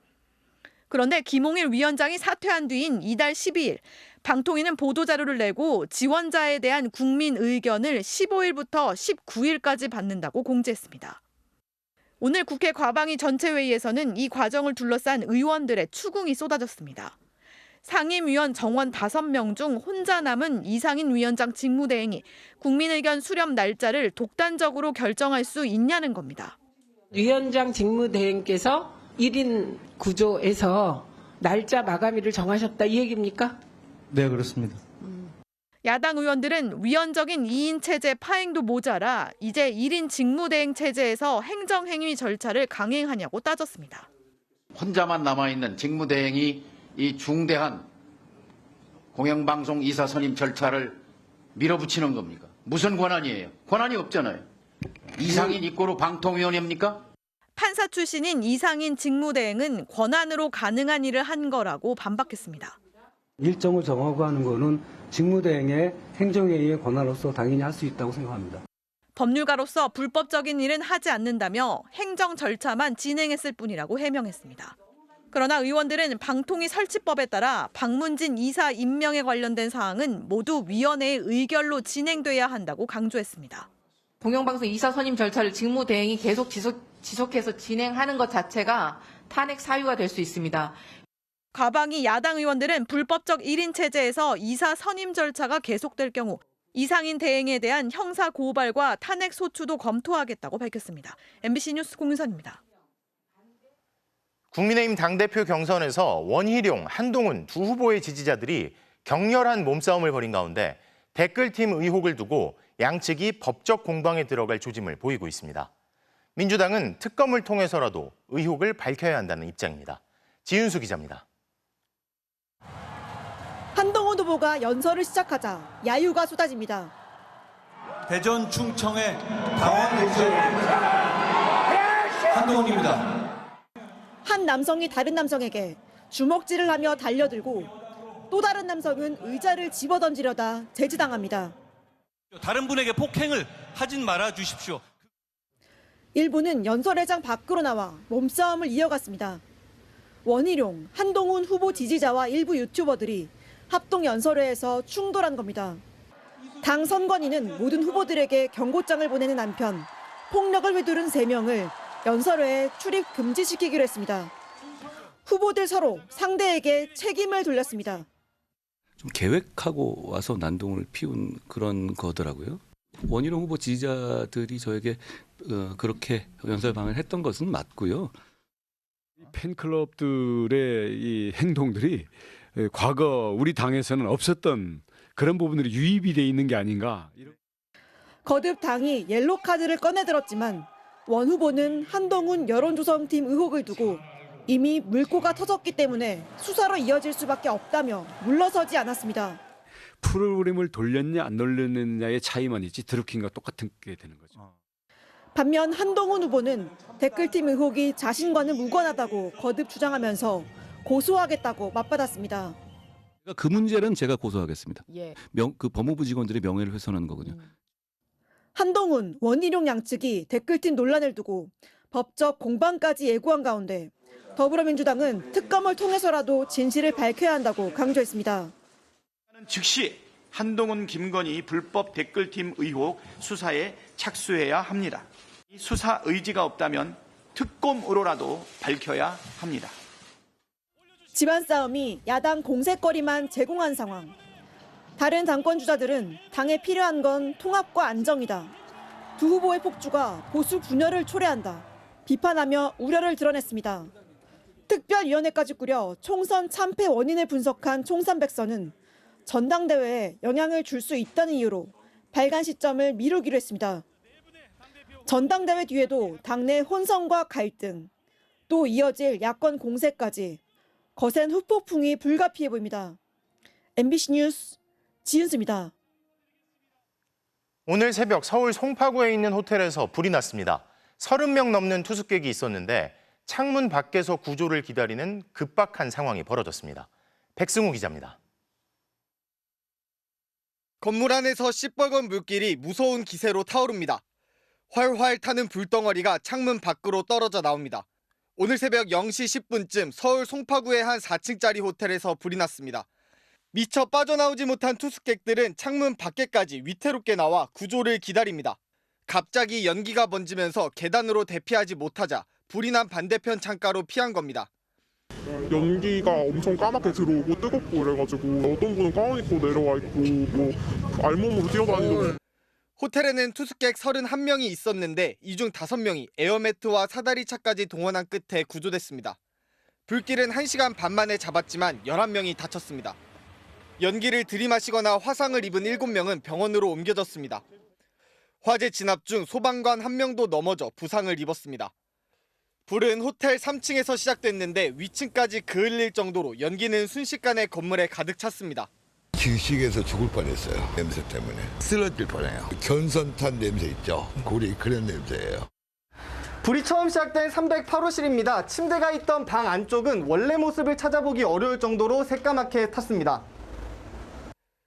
그런데 김홍일 위원장이 사퇴한 뒤인 이달 12일 방통위는 보도자료를 내고 지원자에 대한 국민 의견을 15일부터 19일까지 받는다고 공지했습니다. 오늘 국회 과방위 전체회의에서는 이 과정을 둘러싼 의원들의 추궁이 쏟아졌습니다. 상임위원 정원 5명 중 혼자 남은 이상인 위원장 직무대행이 국민의견 수렴 날짜를 독단적으로 결정할 수 있냐는 겁니다. 위원장 직무대행께서 1인 구조에서 날짜 마감일을 정하셨다 이 얘기입니까? 네, 그렇습니다. 야당 의원들은 위헌적인 2인 체제 파행도 모자라 이제 1인 직무대행 체제에서 행정행위 절차를 강행하냐고 따졌습니다. 혼자만 남아있는 직무대행이 이 중대한 공영방송 이사 선임 절차를 밀어붙이는 겁니까? 무슨 권한이에요? 권한이 없잖아요. 이상인 입고로 방통위원입니까? 판사 출신인 이상인 직무대행은 권한으로 가능한 일을 한 거라고 반박했습니다. 일정을 정하고 하는 거는 직무대행의 행정회의의 권한으로서 당연히 할 수 있다고 생각합니다. 법률가로서 불법적인 일은 하지 않는다며 행정 절차만 진행했을 뿐이라고 해명했습니다. 그러나 의원들은 방통위 설치법에 따라 박문진 이사 임명에 관련된 사항은 모두 위원회의 의결로 진행돼야 한다고 강조했습니다. 공영방송 이사 선임 절차를 직무대행이 계속 지속해서 진행하는 것 자체가 탄핵 사유가 될 수 있습니다. 과방위 야당 의원들은 불법적 1인 체제에서 이사 선임 절차가 계속될 경우 이상인 대행에 대한 형사 고발과 탄핵 소추도 검토하겠다고 밝혔습니다. MBC 뉴스 공윤선입니다. 국민의힘 당대표 경선에서 원희룡, 한동훈 두 후보의 지지자들이 격렬한 몸싸움을 벌인 가운데 댓글팀 의혹을 두고 양측이 법적 공방에 들어갈 조짐을 보이고 있습니다. 민주당은 특검을 통해서라도 의혹을 밝혀야 한다는 입장입니다. 지윤수 기자입니다. 한동훈 후보가 연설을 시작하자 야유가 쏟아집니다. 대전 충청의 당원 대표 한동훈입니다. 한 남성이 다른 남성에게 주먹질을 하며 달려들고 또 다른 남성은 의자를 집어던지려다 제지당합니다. 다른 분에게 폭행을 하진 말아 주십시오. 일부는 연설회장 밖으로 나와 몸싸움을 이어갔습니다. 원희룡, 한동훈 후보 지지자와 일부 유튜버들이 합동 연설회에서 충돌한 겁니다. 당 선관위는 모든 후보들에게 경고장을 보내는 한편 폭력을 휘두른 3명을 연설회에 출입 금지시키기로 했습니다. 후보들 서로 상대에게 책임을 돌렸습니다. 좀 계획하고 와서 난동을 피운 그런 거더라고요. 원희룡 후보 지지자들이 저에게 그렇게 연설 방해를 했던 것은 맞고요. 팬클럽들의 이 행동들이 과거 우리 당에서는 없었던 그런 부분들이 유입이 돼 있는 게 아닌가. 거듭 당이 옐로 카드를 꺼내들었지만 원 후보는 한동훈 여론조성팀 의혹을 두고 이미 물꼬가 터졌기 때문에 수사로 이어질 수밖에 없다며 물러서지 않았습니다. 프로그램을 돌렸냐 안 돌렸느냐의 차이만 있지 드루킹과 똑같은 게 되는 거죠. 반면 한동훈 후보는 댓글팀 의혹이 자신과는 무관하다고 거듭 주장하면서 고소하겠다고 맞받았습니다. 그 문제는 제가 고소하겠습니다. 예. 그 법무부 직원들의 명예를 훼손하는 거거든요. 한동훈, 원희룡 양측이 댓글팀 논란을 두고 법적 공방까지 예고한 가운데 더불어민주당은 특검을 통해서라도 진실을 밝혀야 한다고 강조했습니다. 즉시 한동훈, 김건희 불법 댓글팀 의혹 수사에 착수해야 합니다. 이 수사 의지가 없다면 특검으로라도 밝혀야 합니다. 집안 싸움이 야당 공세거리만 제공한 상황. 다른 당권 주자들은 당에 필요한 건 통합과 안정이다. 두 후보의 폭주가 보수 분열을 초래한다. 비판하며 우려를 드러냈습니다. 특별위원회까지 꾸려 총선 참패 원인을 분석한 총선백서는 전당대회에 영향을 줄 수 있다는 이유로 발간 시점을 미루기로 했습니다. 전당대회 뒤에도 당내 혼선과 갈등, 또 이어질 야권 공세까지 거센 후폭풍이 불가피해 보입니다. MBC 뉴스 지은수입니다. 오늘 새벽 서울 송파구에 있는 호텔에서 불이 났습니다. 30명 넘는 투숙객이 있었는데 창문 밖에서 구조를 기다리는 급박한 상황이 벌어졌습니다. 백승우 기자입니다. 건물 안에서 시뻘건 물길이 무서운 기세로 타오릅니다. 활활 타는 불덩어리가 창문 밖으로 떨어져 나옵니다. 오늘 새벽 0시 10분쯤 서울 송파구의 한 4층짜리 호텔에서 불이 났습니다. 미처 빠져나오지 못한 투숙객들은 창문 밖에까지 위태롭게 나와 구조를 기다립니다. 갑자기 연기가 번지면서 계단으로 대피하지 못하자 불이 난 반대편 창가로 피한 겁니다. 연기가 엄청 까맣게 들어오고 뜨겁고 그래가지고 어떤 분은 가운 입고 내려와 있고 뭐 알몸으로 뛰어다니는. 호텔에는 투숙객 31명이 있었는데 이 중 5명이 에어매트와 사다리차까지 동원한 끝에 구조됐습니다. 불길은 1시간 반 만에 잡았지만 11명이 다쳤습니다. 연기를 들이마시거나 화상을 입은 7명은 병원으로 옮겨졌습니다. 화재 진압 중 소방관 1명도 넘어져 부상을 입었습니다. 불은 호텔 3층에서 시작됐는데 위층까지 그을릴 정도로 연기는 순식간에 건물에 가득 찼습니다. 질식해서 죽을 뻔했어요. 냄새 때문에 쓰러질 뻔해요. 견선탄 냄새 있죠. 고리 그런 냄새예요. 불이 처음 시작된 308호실입니다. 침대가 있던 방 안쪽은 원래 모습을 찾아보기 어려울 정도로 새까맣게 탔습니다.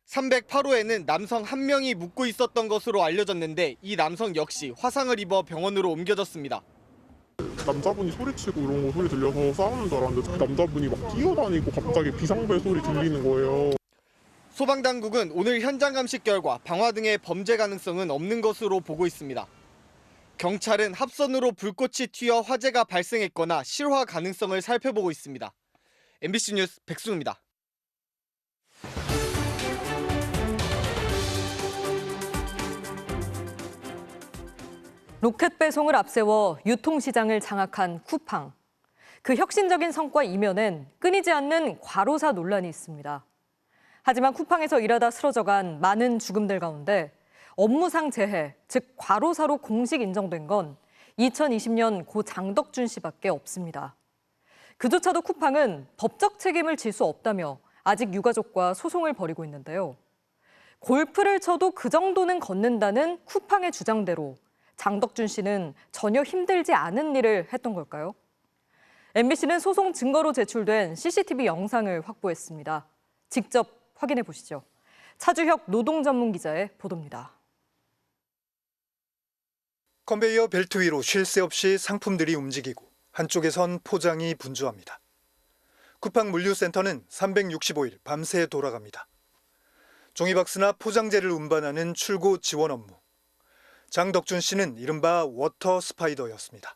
308호에는 남성 1명이 묵고 있었던 것으로 알려졌는데 이 남성 역시 화상을 입어 병원으로 옮겨졌습니다. 남자분이 소리치고 이런 거 소리 들려서 싸우는 줄 알았는데 남자분이 막 뛰어다니고 갑자기 비상벨 소리 들리는 거예요. 소방당국은 오늘 현장 감식 결과 방화 등의 범죄 가능성은 없는 것으로 보고 있습니다. 경찰은 합선으로 불꽃이 튀어 화재가 발생했거나 실화 가능성을 살펴보고 있습니다. MBC 뉴스 백승우입니다. 로켓 배송을 앞세워 유통시장을 장악한 쿠팡. 그 혁신적인 성과 이면엔 끊이지 않는 과로사 논란이 있습니다. 하지만 쿠팡에서 일하다 쓰러져간 많은 죽음들 가운데 업무상 재해, 즉 과로사로 공식 인정된 건 2020년 고 장덕준 씨밖에 없습니다. 그조차도 쿠팡은 법적 책임을 질 수 없다며 아직 유가족과 소송을 벌이고 있는데요. 골프를 쳐도 그 정도는 걷는다는 쿠팡의 주장대로 장덕준 씨는 전혀 힘들지 않은 일을 했던 걸까요? MBC는 소송 증거로 제출된 CCTV 영상을 확보했습니다. 직접 확인해 보시죠. 차주혁 노동 전문 기자의 보도입니다. 컨베이어 벨트 위로 쉴 새 없이 상품들이 움직이고 한쪽에선 포장이 분주합니다. 쿠팡 물류센터는 365일 밤새 돌아갑니다. 종이박스나 포장재를 운반하는 출고 지원 업무. 장덕준 씨는 이른바 워터 스파이더였습니다.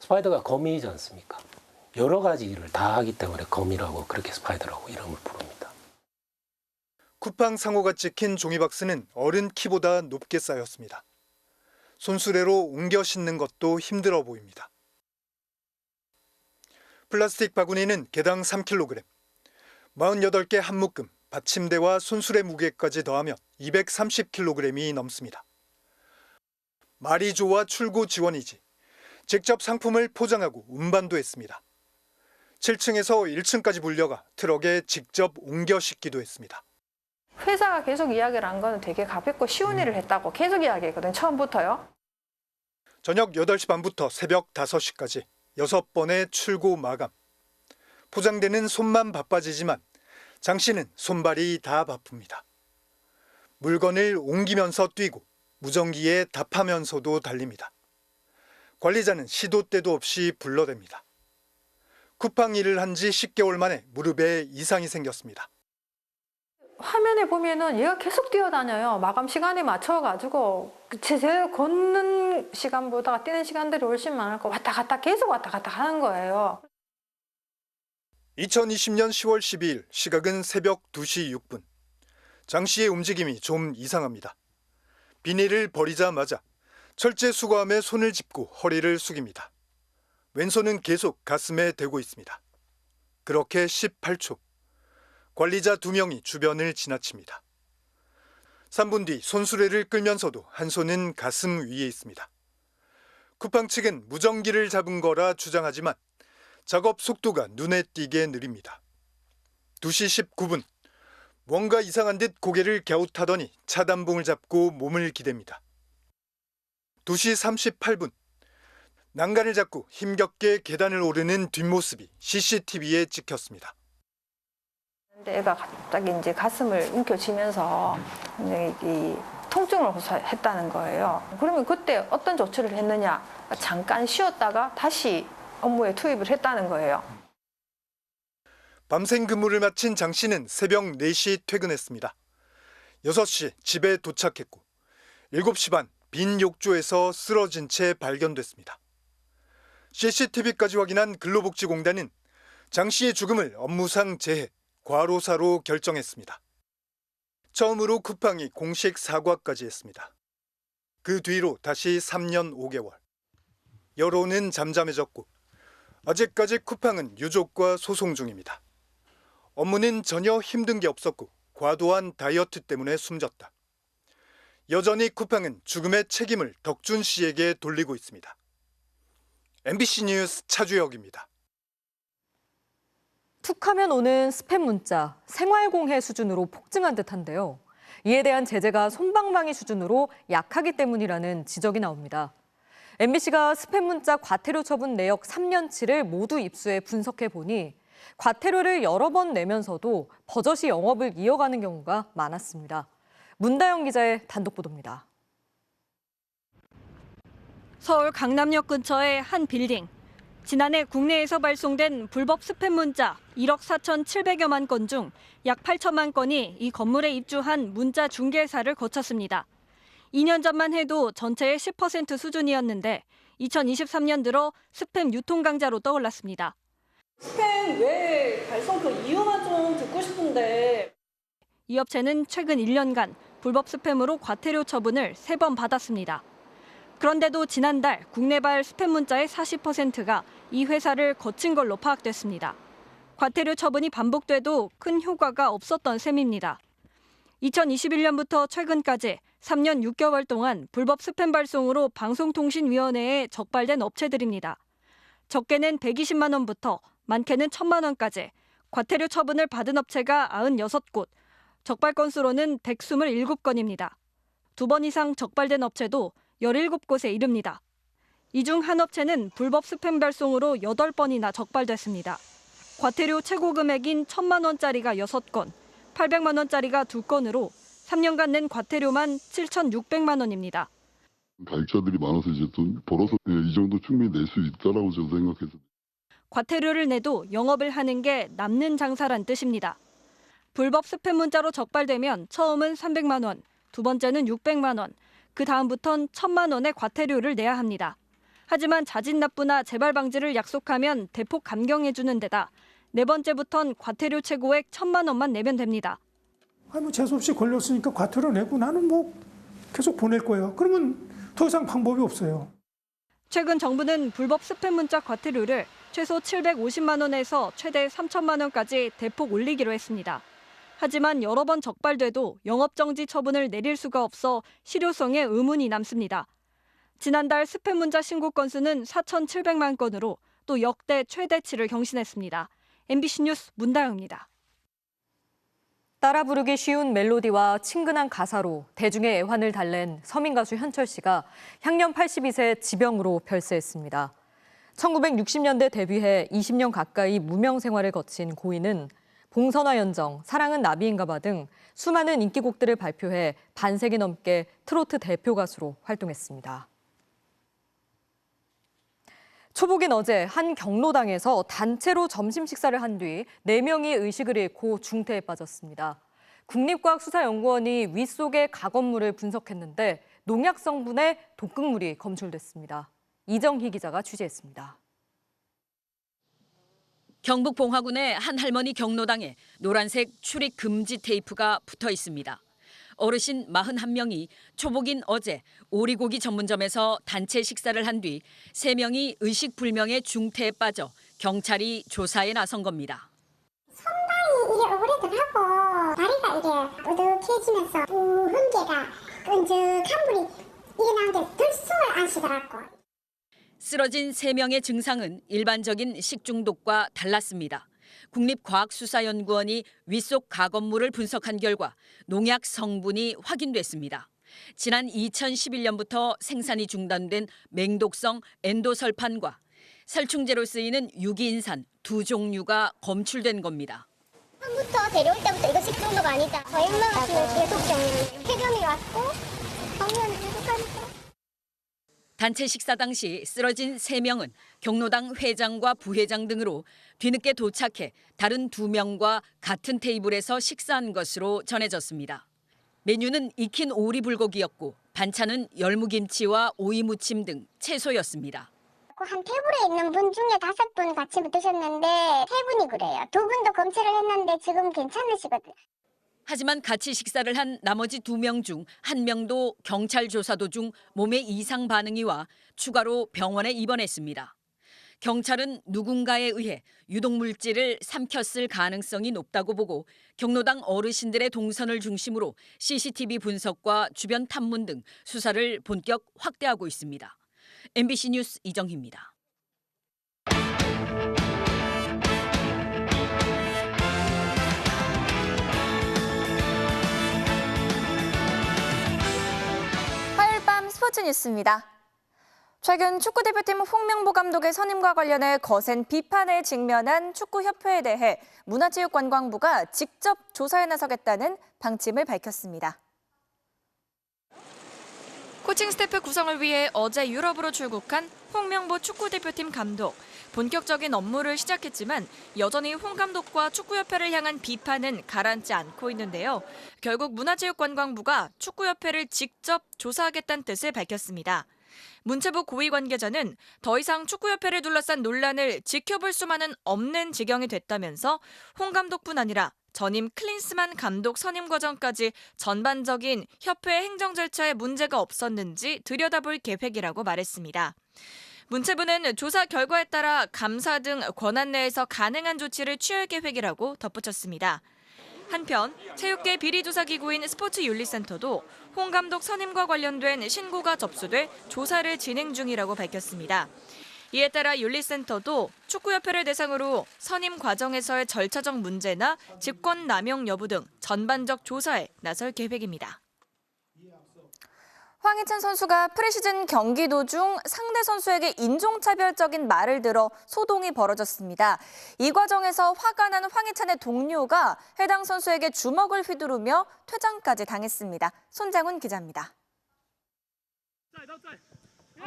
스파이더가 거미이지 않습니까? 여러 가지 일을 다 하기 때문에 거미라고 그렇게 스파이더라고 이름을 부릅니다. 쿠팡 상호가 찍힌 종이박스는 어른 키보다 높게 쌓였습니다. 손수레로 옮겨 싣는 것도 힘들어 보입니다. 플라스틱 바구니는 개당 3kg, 48개 한 묶음, 받침대와 손수레 무게까지 더하면 230kg이 넘습니다. 마리조와 출고 지원이지 직접 상품을 포장하고 운반도 했습니다. 7층에서 1층까지 불려가 트럭에 직접 옮겨 싣기도 했습니다. 회사가 계속 이야기를 한 거는 되게 가볍고 쉬운 일을 했다고 계속 이야기했거든요. 처음부터요. 저녁 8시 반부터 새벽 5시까지 6번의 출고 마감. 포장되는 손만 바빠지지만 장 씨는 손발이 다 바쁩니다. 물건을 옮기면서 뛰고 무전기에 답하면서도 달립니다. 관리자는 시도 때도 없이 불러댑니다. 쿠팡 일을 한 지 10개월 만에 무릎에 이상이 생겼습니다. 화면에 보면은 얘가 계속 뛰어다녀요. 마감 시간에 맞춰가지고 제가 걷는 시간보다 뛰는 시간들이 훨씬 많고 왔다 갔다 계속 왔다 갔다 하는 거예요. 2020년 10월 12일 시각은 새벽 2시 6분. 장 씨의 움직임이 좀 이상합니다. 비닐을 버리자마자 철제 수거함에 손을 짚고 허리를 숙입니다. 왼손은 계속 가슴에 대고 있습니다. 그렇게 18초. 관리자 2명이 주변을 지나칩니다. 3분 뒤 손수레를 끌면서도 한 손은 가슴 위에 있습니다. 쿠팡 측은 무전기를 잡은 거라 주장하지만 작업 속도가 눈에 띄게 느립니다. 2시 19분, 뭔가 이상한 듯 고개를 갸웃하더니 차단봉을 잡고 몸을 기댑니다. 2시 38분, 난간을 잡고 힘겹게 계단을 오르는 뒷모습이 CCTV에 찍혔습니다. 애가 갑자기 이제 가슴을 움켜쥐면서 이 통증을 호소했다는 거예요. 그러면 그때 어떤 조치를 했느냐? 잠깐 쉬었다가 다시 업무에 투입을 했다는 거예요. 밤샘 근무를 마친 장 씨는 새벽 4시 퇴근했습니다. 6시 집에 도착했고 7시 반 빈 욕조에서 쓰러진 채 발견됐습니다. CCTV까지 확인한 근로복지공단은 장 씨의 죽음을 업무상 재해, 과로사로 결정했습니다. 처음으로 쿠팡이 공식 사과까지 했습니다. 그 뒤로 다시 3년 5개월. 여론은 잠잠해졌고 아직까지 쿠팡은 유족과 소송 중입니다. 업무는 전혀 힘든 게 없었고 과도한 다이어트 때문에 숨졌다. 여전히 쿠팡은 죽음의 책임을 덕준 씨에게 돌리고 있습니다. MBC 뉴스 차주혁입니다. 툭하면 오는 스팸 문자, 생활공해 수준으로 폭증한 듯한데요. 이에 대한 제재가 솜방망이 수준으로 약하기 때문이라는 지적이 나옵니다. MBC가 스팸 문자 과태료 처분 내역 3년치를 모두 입수해 분석해 보니 과태료를 여러 번 내면서도 버젓이 영업을 이어가는 경우가 많았습니다. 문다영 기자의 단독 보도입니다. 서울 강남역 근처의 한 빌딩. 지난해 국내에서 발송된 불법 스팸 문자 1억 4,700여만 건 중 약 8천만 건이 이 건물에 입주한 문자 중개사를 거쳤습니다. 2년 전만 해도 전체의 10% 수준이었는데 2023년 들어 스팸 유통 강자로 떠올랐습니다. 스팸 왜 발송표 이유만 좀 듣고 싶은데. 이 업체는 최근 1년간 불법 스팸으로 과태료 처분을 3번 받았습니다. 그런데도 지난달 국내발 스팸 문자의 40%가 이 회사를 거친 걸로 파악됐습니다. 과태료 처분이 반복돼도 큰 효과가 없었던 셈입니다. 2021년부터 최근까지 3년 6개월 동안 불법 스팸 발송으로 방송통신위원회에 적발된 업체들입니다. 적게는 120만 원부터 많게는 1,000만 원까지 과태료 처분을 받은 업체가 96곳, 적발 건수로는 127건입니다. 2번 이상 적발된 업체도 17곳에 이릅니다. 이 중 한 업체는 불법 스팸 발송으로 8번이나 적발됐습니다. 과태료 최고 금액인 1,000만 원짜리가 6건, 800만 원짜리가 2건으로 3년간 낸 과태료만 7,600만 원입니다. 가입자들이 많아서 이제 돈 벌어서 이 정도 충분히 낼 수 있다라고 저는 생각해서. 과태료를 내도 영업을 하는 게 남는 장사란 뜻입니다. 불법 스팸 문자로 적발되면 처음은 300만 원, 두 번째는 600만 원, 그 다음부턴 1,000만 원의 과태료를 내야 합니다. 하지만 자진 납부나 재발 방지를 약속하면 대폭 감경해주는 데다 네 번째부턴 과태료 최고액 1,000만 원만 내면 됩니다. 재수없이 걸렸으니까 과태료 내고 나는 계속 보낼 거예요. 그러면 더 이상 방법이 없어요. 최근 정부는 불법 스팸 문자 과태료를 최소 750만 원에서 최대 3천만 원까지 대폭 올리기로 했습니다. 하지만 여러 번 적발돼도 영업정지 처분을 내릴 수가 없어 실효성에 의문이 남습니다. 지난달 스팸 문자 신고 건수는 4,700만 건으로 또 역대 최대치를 경신했습니다. MBC 뉴스 문다영입니다. 따라 부르기 쉬운 멜로디와 친근한 가사로 대중의 애환을 달랜 서민 가수 현철 씨가 향년 82세 지병으로 별세했습니다. 1960년대 데뷔해 20년 가까이 무명 생활을 거친 고인은 봉선화 연정, 사랑은 나비인가봐 등 수많은 인기곡들을 발표해 반세기 넘게 트로트 대표 가수로 활동했습니다. 초복인 어제 한 경로당에서 단체로 점심 식사를 한 뒤 4명이 의식을 잃고 중태에 빠졌습니다. 국립과학수사연구원이 위 속의 가건물을 분석했는데 농약 성분의 독극물이 검출됐습니다. 이정희 기자가 취재했습니다. 경북 봉화군의 한 할머니 경로당에 노란색 출입 금지 테이프가 붙어 있습니다. 어르신 41명이 초복인 어제 오리고기 전문점에서 단체 식사를 한 뒤 3명이 의식불명의 중태에 빠져 경찰이 조사에 나선 겁니다. 상당히 이게 오래전하고 다리가 이게 뿌듯해지면서 흥계가 끈적한 물이 이게 나오는데 들숨을 안 쉬더라고. 쓰러진 3명의 증상은 일반적인 식중독과 달랐습니다. 국립과학수사연구원이 윗속 가건물을 분석한 결과 농약 성분이 확인됐습니다. 지난 2011년부터 생산이 중단된 맹독성 엔도설판과 살충제로 쓰이는 유기인산 2종류가 검출된 겁니다. 처음부터 데려올 때부터 이거 식중독 아니다. 저희 엄마가 계속 폐렴이 왔고 병원을 계속 하니까. 단체 식사 당시 쓰러진 3명은 경로당 회장과 부회장 등으로 뒤늦게 도착해 다른 2명과 같은 테이블에서 식사한 것으로 전해졌습니다. 메뉴는 익힌 오리 불고기였고 반찬은 열무김치와 오이무침 등 채소였습니다. 한 테이블에 있는 분 중에 5분 같이 드셨는데 3분이 그래요. 2분도 검체를 했는데 지금 괜찮으시거든요. 하지만 같이 식사를 한 나머지 2명 중 1명도 경찰 조사 도중 몸에 이상 반응이 와 추가로 병원에 입원했습니다. 경찰은 누군가에 의해 유독물질을 삼켰을 가능성이 높다고 보고 경로당 어르신들의 동선을 중심으로 CCTV 분석과 주변 탐문 등 수사를 본격 확대하고 있습니다. MBC 뉴스 이정희입니다. 화요일 밤 스포츠 뉴스입니다. 최근 축구대표팀 홍명보 감독의 선임과 관련해 거센 비판에 직면한 축구협회에 대해 문화체육관광부가 직접 조사에 나서겠다는 방침을 밝혔습니다. 코칭 스태프 구성을 위해 어제 유럽으로 출국한 홍명보 축구대표팀 감독. 본격적인 업무를 시작했지만 여전히 홍 감독과 축구협회를 향한 비판은 가라앉지 않고 있는데요. 결국 문화체육관광부가 축구협회를 직접 조사하겠다는 뜻을 밝혔습니다. 문체부 고위 관계자는 더 이상 축구협회를 둘러싼 논란을 지켜볼 수만은 없는 지경이 됐다면서 홍 감독뿐 아니라 전임 클린스만 감독 선임 과정까지 전반적인 협회 행정 절차에 문제가 없었는지 들여다볼 계획이라고 말했습니다. 문체부는 조사 결과에 따라 감사 등 권한 내에서 가능한 조치를 취할 계획이라고 덧붙였습니다. 한편 체육계 비리조사기구인 스포츠윤리센터도 홍 감독 선임과 관련된 신고가 접수돼 조사를 진행 중이라고 밝혔습니다. 이에 따라 윤리센터도 축구협회를 대상으로 선임 과정에서의 절차적 문제나 직권 남용 여부 등 전반적 조사에 나설 계획입니다. 황희찬 선수가 프리시즌 경기 도중 상대 선수에게 인종차별적인 말을 들어 소동이 벌어졌습니다. 이 과정에서 화가 난 황희찬의 동료가 해당 선수에게 주먹을 휘두르며 퇴장까지 당했습니다. 손장훈 기자입니다.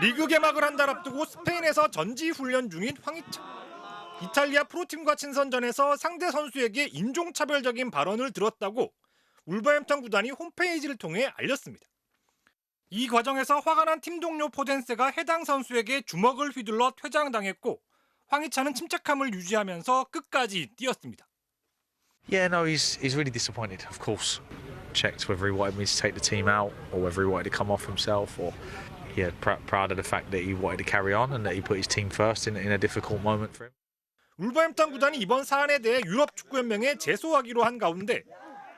리그 개막을 한 달 앞두고 스페인에서 전지 훈련 중인 황희찬. 이탈리아 프로팀과 친선전에서 상대 선수에게 인종차별적인 발언을 들었다고 울버햄턴 구단이 홈페이지를 통해 알렸습니다. 이 과정에서 화가 난 팀 동료 포덴세가 해당 선수에게 주먹을 휘둘러 퇴장당했고 황희찬은 침착함을 유지하면서 끝까지 뛰었습니다. Yeah, no, he's really disappointed, of course. Checked whether he wanted me to take the team out or whether he wanted to come off himself or yeah, proud of the fact that he wanted to carry on and that he put his team first in a difficult moment for him. 울버햄턴 구단이 이번 사안에 대해 유럽 축구연맹에 제소하기로 한 가운데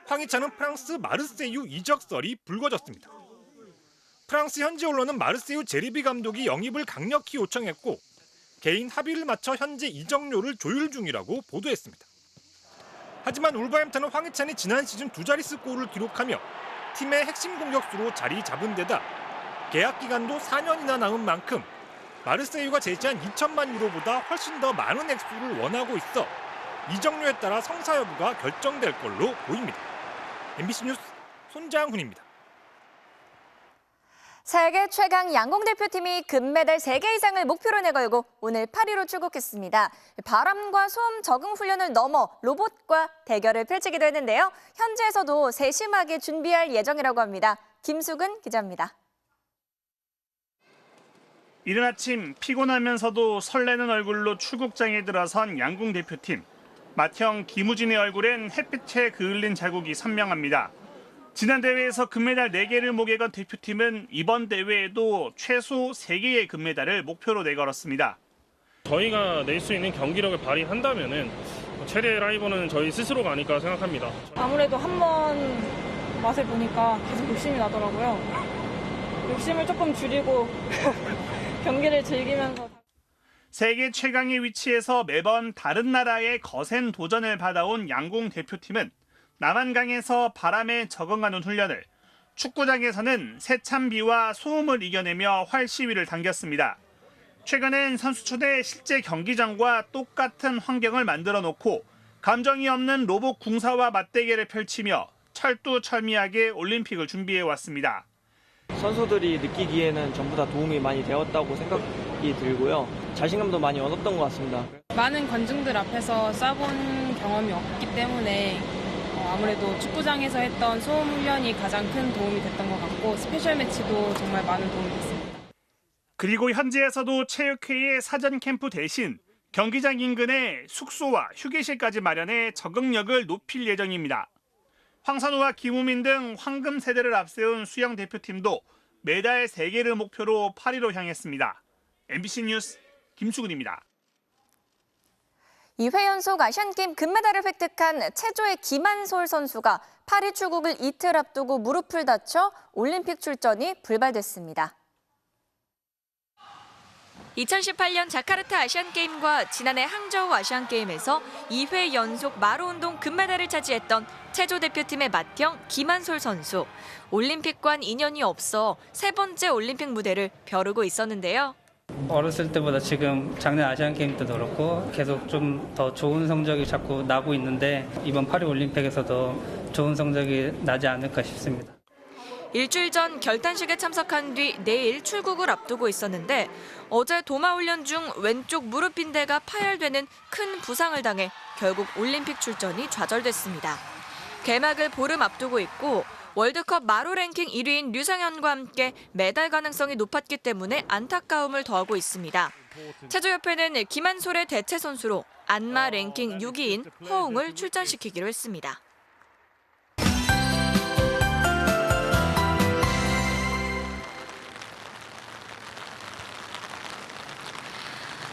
황희찬은 프랑스 마르세유 이적설이 불거졌습니다. 프랑스 현지 언론은 마르세유 제리비 감독이 영입을 강력히 요청했고 개인 합의를 맞춰 현재 이적료를 조율 중이라고 보도했습니다. 하지만 울버햄턴은 황희찬이 지난 시즌 2자릿수 골을 기록하며 팀의 핵심 공격수로 자리 잡은 데다 계약 기간도 4년이나 남은 만큼 마르세유가 제시한 2천만 유로보다 훨씬 더 많은 액수를 원하고 있어 이적료에 따라 성사 여부가 결정될 걸로 보입니다. MBC 뉴스 손장훈입니다. 세계 최강 양궁 대표팀이 금메달 3개 이상을 목표로 내걸고 오늘 파리로 출국했습니다. 바람과 소음 적응 훈련을 넘어 로봇과 대결을 펼치기도 했는데요. 현지에서도 세심하게 준비할 예정이라고 합니다. 김수근 기자입니다. 이른 아침 피곤하면서도 설레는 얼굴로 출국장에 들어선 양궁 대표팀. 맏형 김우진의 얼굴엔 햇빛에 그을린 자국이 선명합니다. 지난 대회에서 금메달 4개를 목에 건 대표팀은 이번 대회에도 최소 3개의 금메달을 목표로 내걸었습니다. 저희가 낼 수 있는 경기력을 발휘한다면은 최대 라이벌은 저희 스스로가 아닐까 생각합니다. 아무래도 한 번 맛을 보니까 계속 욕심이 나더라고요. 욕심을 조금 줄이고 경기를 즐기면서. 세계 최강의 위치에서 매번 다른 나라의 거센 도전을 받아온 양궁 대표팀은 남한강에서 바람에 적응하는 훈련을, 축구장에서는 세찬비와 소음을 이겨내며 활시위를 당겼습니다. 최근엔 선수 초대 실제 경기장과 똑같은 환경을 만들어 놓고 감정이 없는 로봇 궁사와 맞대결을 펼치며 철두철미하게 올림픽을 준비해 왔습니다. 선수들이 느끼기에는 전부 다 도움이 많이 되었다고 생각이 들고요. 자신감도 많이 얻었던 것 같습니다. 많은 관중들 앞에서 쏴본 경험이 없기 때문에 아무래도 축구장에서 했던 소음 훈련이 가장 큰 도움이 됐던 것 같고 스페셜 매치도 정말 많은 도움이 됐습니다. 그리고 현지에서도 체육회의 사전 캠프 대신 경기장 인근에 숙소와 휴게실까지 마련해 적응력을 높일 예정입니다. 황선우와 김우민 등 황금 세대를 앞세운 수영 대표팀도 메달 3개를 목표로 파리로 향했습니다. MBC 뉴스 김수근입니다. 2회 연속 아시안게임 금메달을 획득한 체조의 김한솔 선수가 파리 출국을 이틀 앞두고 무릎을 다쳐 올림픽 출전이 불발됐습니다. 2018년 자카르타 아시안게임과 지난해 항저우 아시안게임에서 2회 연속 마루운동 금메달을 차지했던 체조 대표팀의 맏형 김한솔 선수. 올림픽과는 인연이 없어 3번째 올림픽 무대를 벼르고 있었는데요. 어렸을 때보다 지금 작년 아시안게임 때도 그렇고 계속 좀 더 좋은 성적이 자꾸 나고 있는데 이번 파리올림픽에서도 좋은 성적이 나지 않을까 싶습니다. 일주일 전 결단식에 참석한 뒤 내일 출국을 앞두고 있었는데 어제 도마 훈련 중 왼쪽 무릎 빈대가 파열되는 큰 부상을 당해 결국 올림픽 출전이 좌절됐습니다. 개막을 보름 앞두고 있고 월드컵 마루 랭킹 1위인 류상현과 함께 메달 가능성이 높았기 때문에 안타까움을 더하고 있습니다. 체조협회는 김한솔의 대체 선수로 안마 랭킹 6위인 허웅을 출전시키기로 했습니다.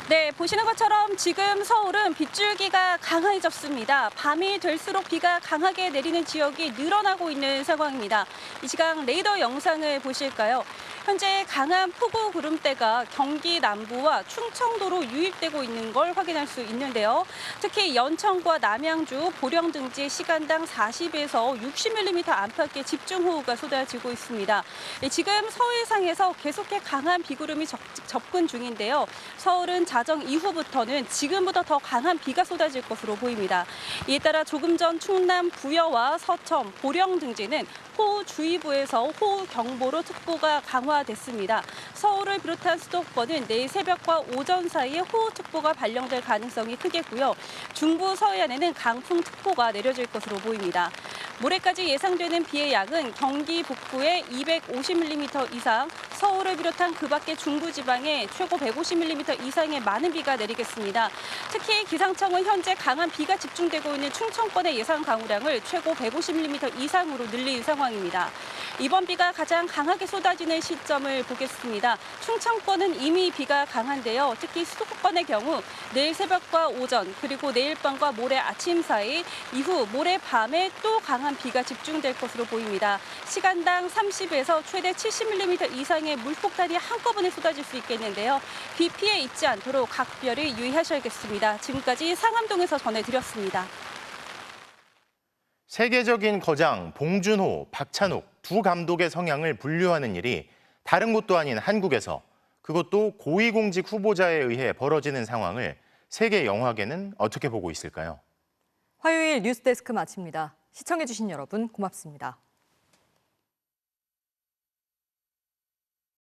네, 보시는 것처럼 지금 서울은 빗줄기가 강해졌습니다. 밤이 될수록 비가 강하게 내리는 지역이 늘어나고 있는 상황입니다. 이 시각 레이더 영상을 보실까요? 현재 강한 폭우 구름대가 경기 남부와 충청도로 유입되고 있는 걸 확인할 수 있는데요. 특히 연천과 남양주, 보령 등지 시간당 40에서 60mm 안팎의 집중호우가 쏟아지고 있습니다. 지금 서해상에서 계속해 강한 비구름이 접근 중인데요. 서울은 자정 이후부터는 지금보다 더 강한 비가 쏟아질 것으로 보입니다. 이에 따라 조금 전 충남 부여와 서천, 보령 등지는 호우주의보에서 호우경보로 특보가 강화됐습니다. 서울을 비롯한 수도권은 내일 새벽과 오전 사이에 호우특보가 발령될 가능성이 크겠고요. 중부 서해안에는 강풍특보가 내려질 것으로 보입니다. 모레까지 예상되는 비의 양은 경기 북부에 250mm 이상, 서울을 비롯한 그 밖의 중부지방에 최고 150mm 이상의 많은 비가 내리겠습니다. 특히 기상청은 현재 강한 비가 집중되고 있는 충청권의 예상 강우량을 최고 150mm 이상으로 늘린 상황입니다. 이번 비가 가장 강하게 쏟아지는 시점을 보겠습니다. 충청권은 이미 비가 강한데요. 특히 수도권의 경우 내일 새벽과 오전 그리고 내일 밤과 모레 아침 사이 이후 모레 밤에 또 강한 비가 집중될 것으로 보입니다. 시간당 30에서 최대 70mm 이상의 물폭탄이 한꺼번에 쏟아질 수 있겠는데요. 비 피해 입지 않도록 각별히 유의하셔야겠습니다. 지금까지 상암동에서 전해드렸습니다. 세계적인 거장 봉준호, 박찬욱 두 감독의 성향을 분류하는 일이 다른 곳도 아닌 한국에서, 그것도 고위공직 후보자에 의해 벌어지는 상황을 세계 영화계는 어떻게 보고 있을까요? 화요일 뉴스데스크 마칩니다. 시청해주신 여러분 고맙습니다.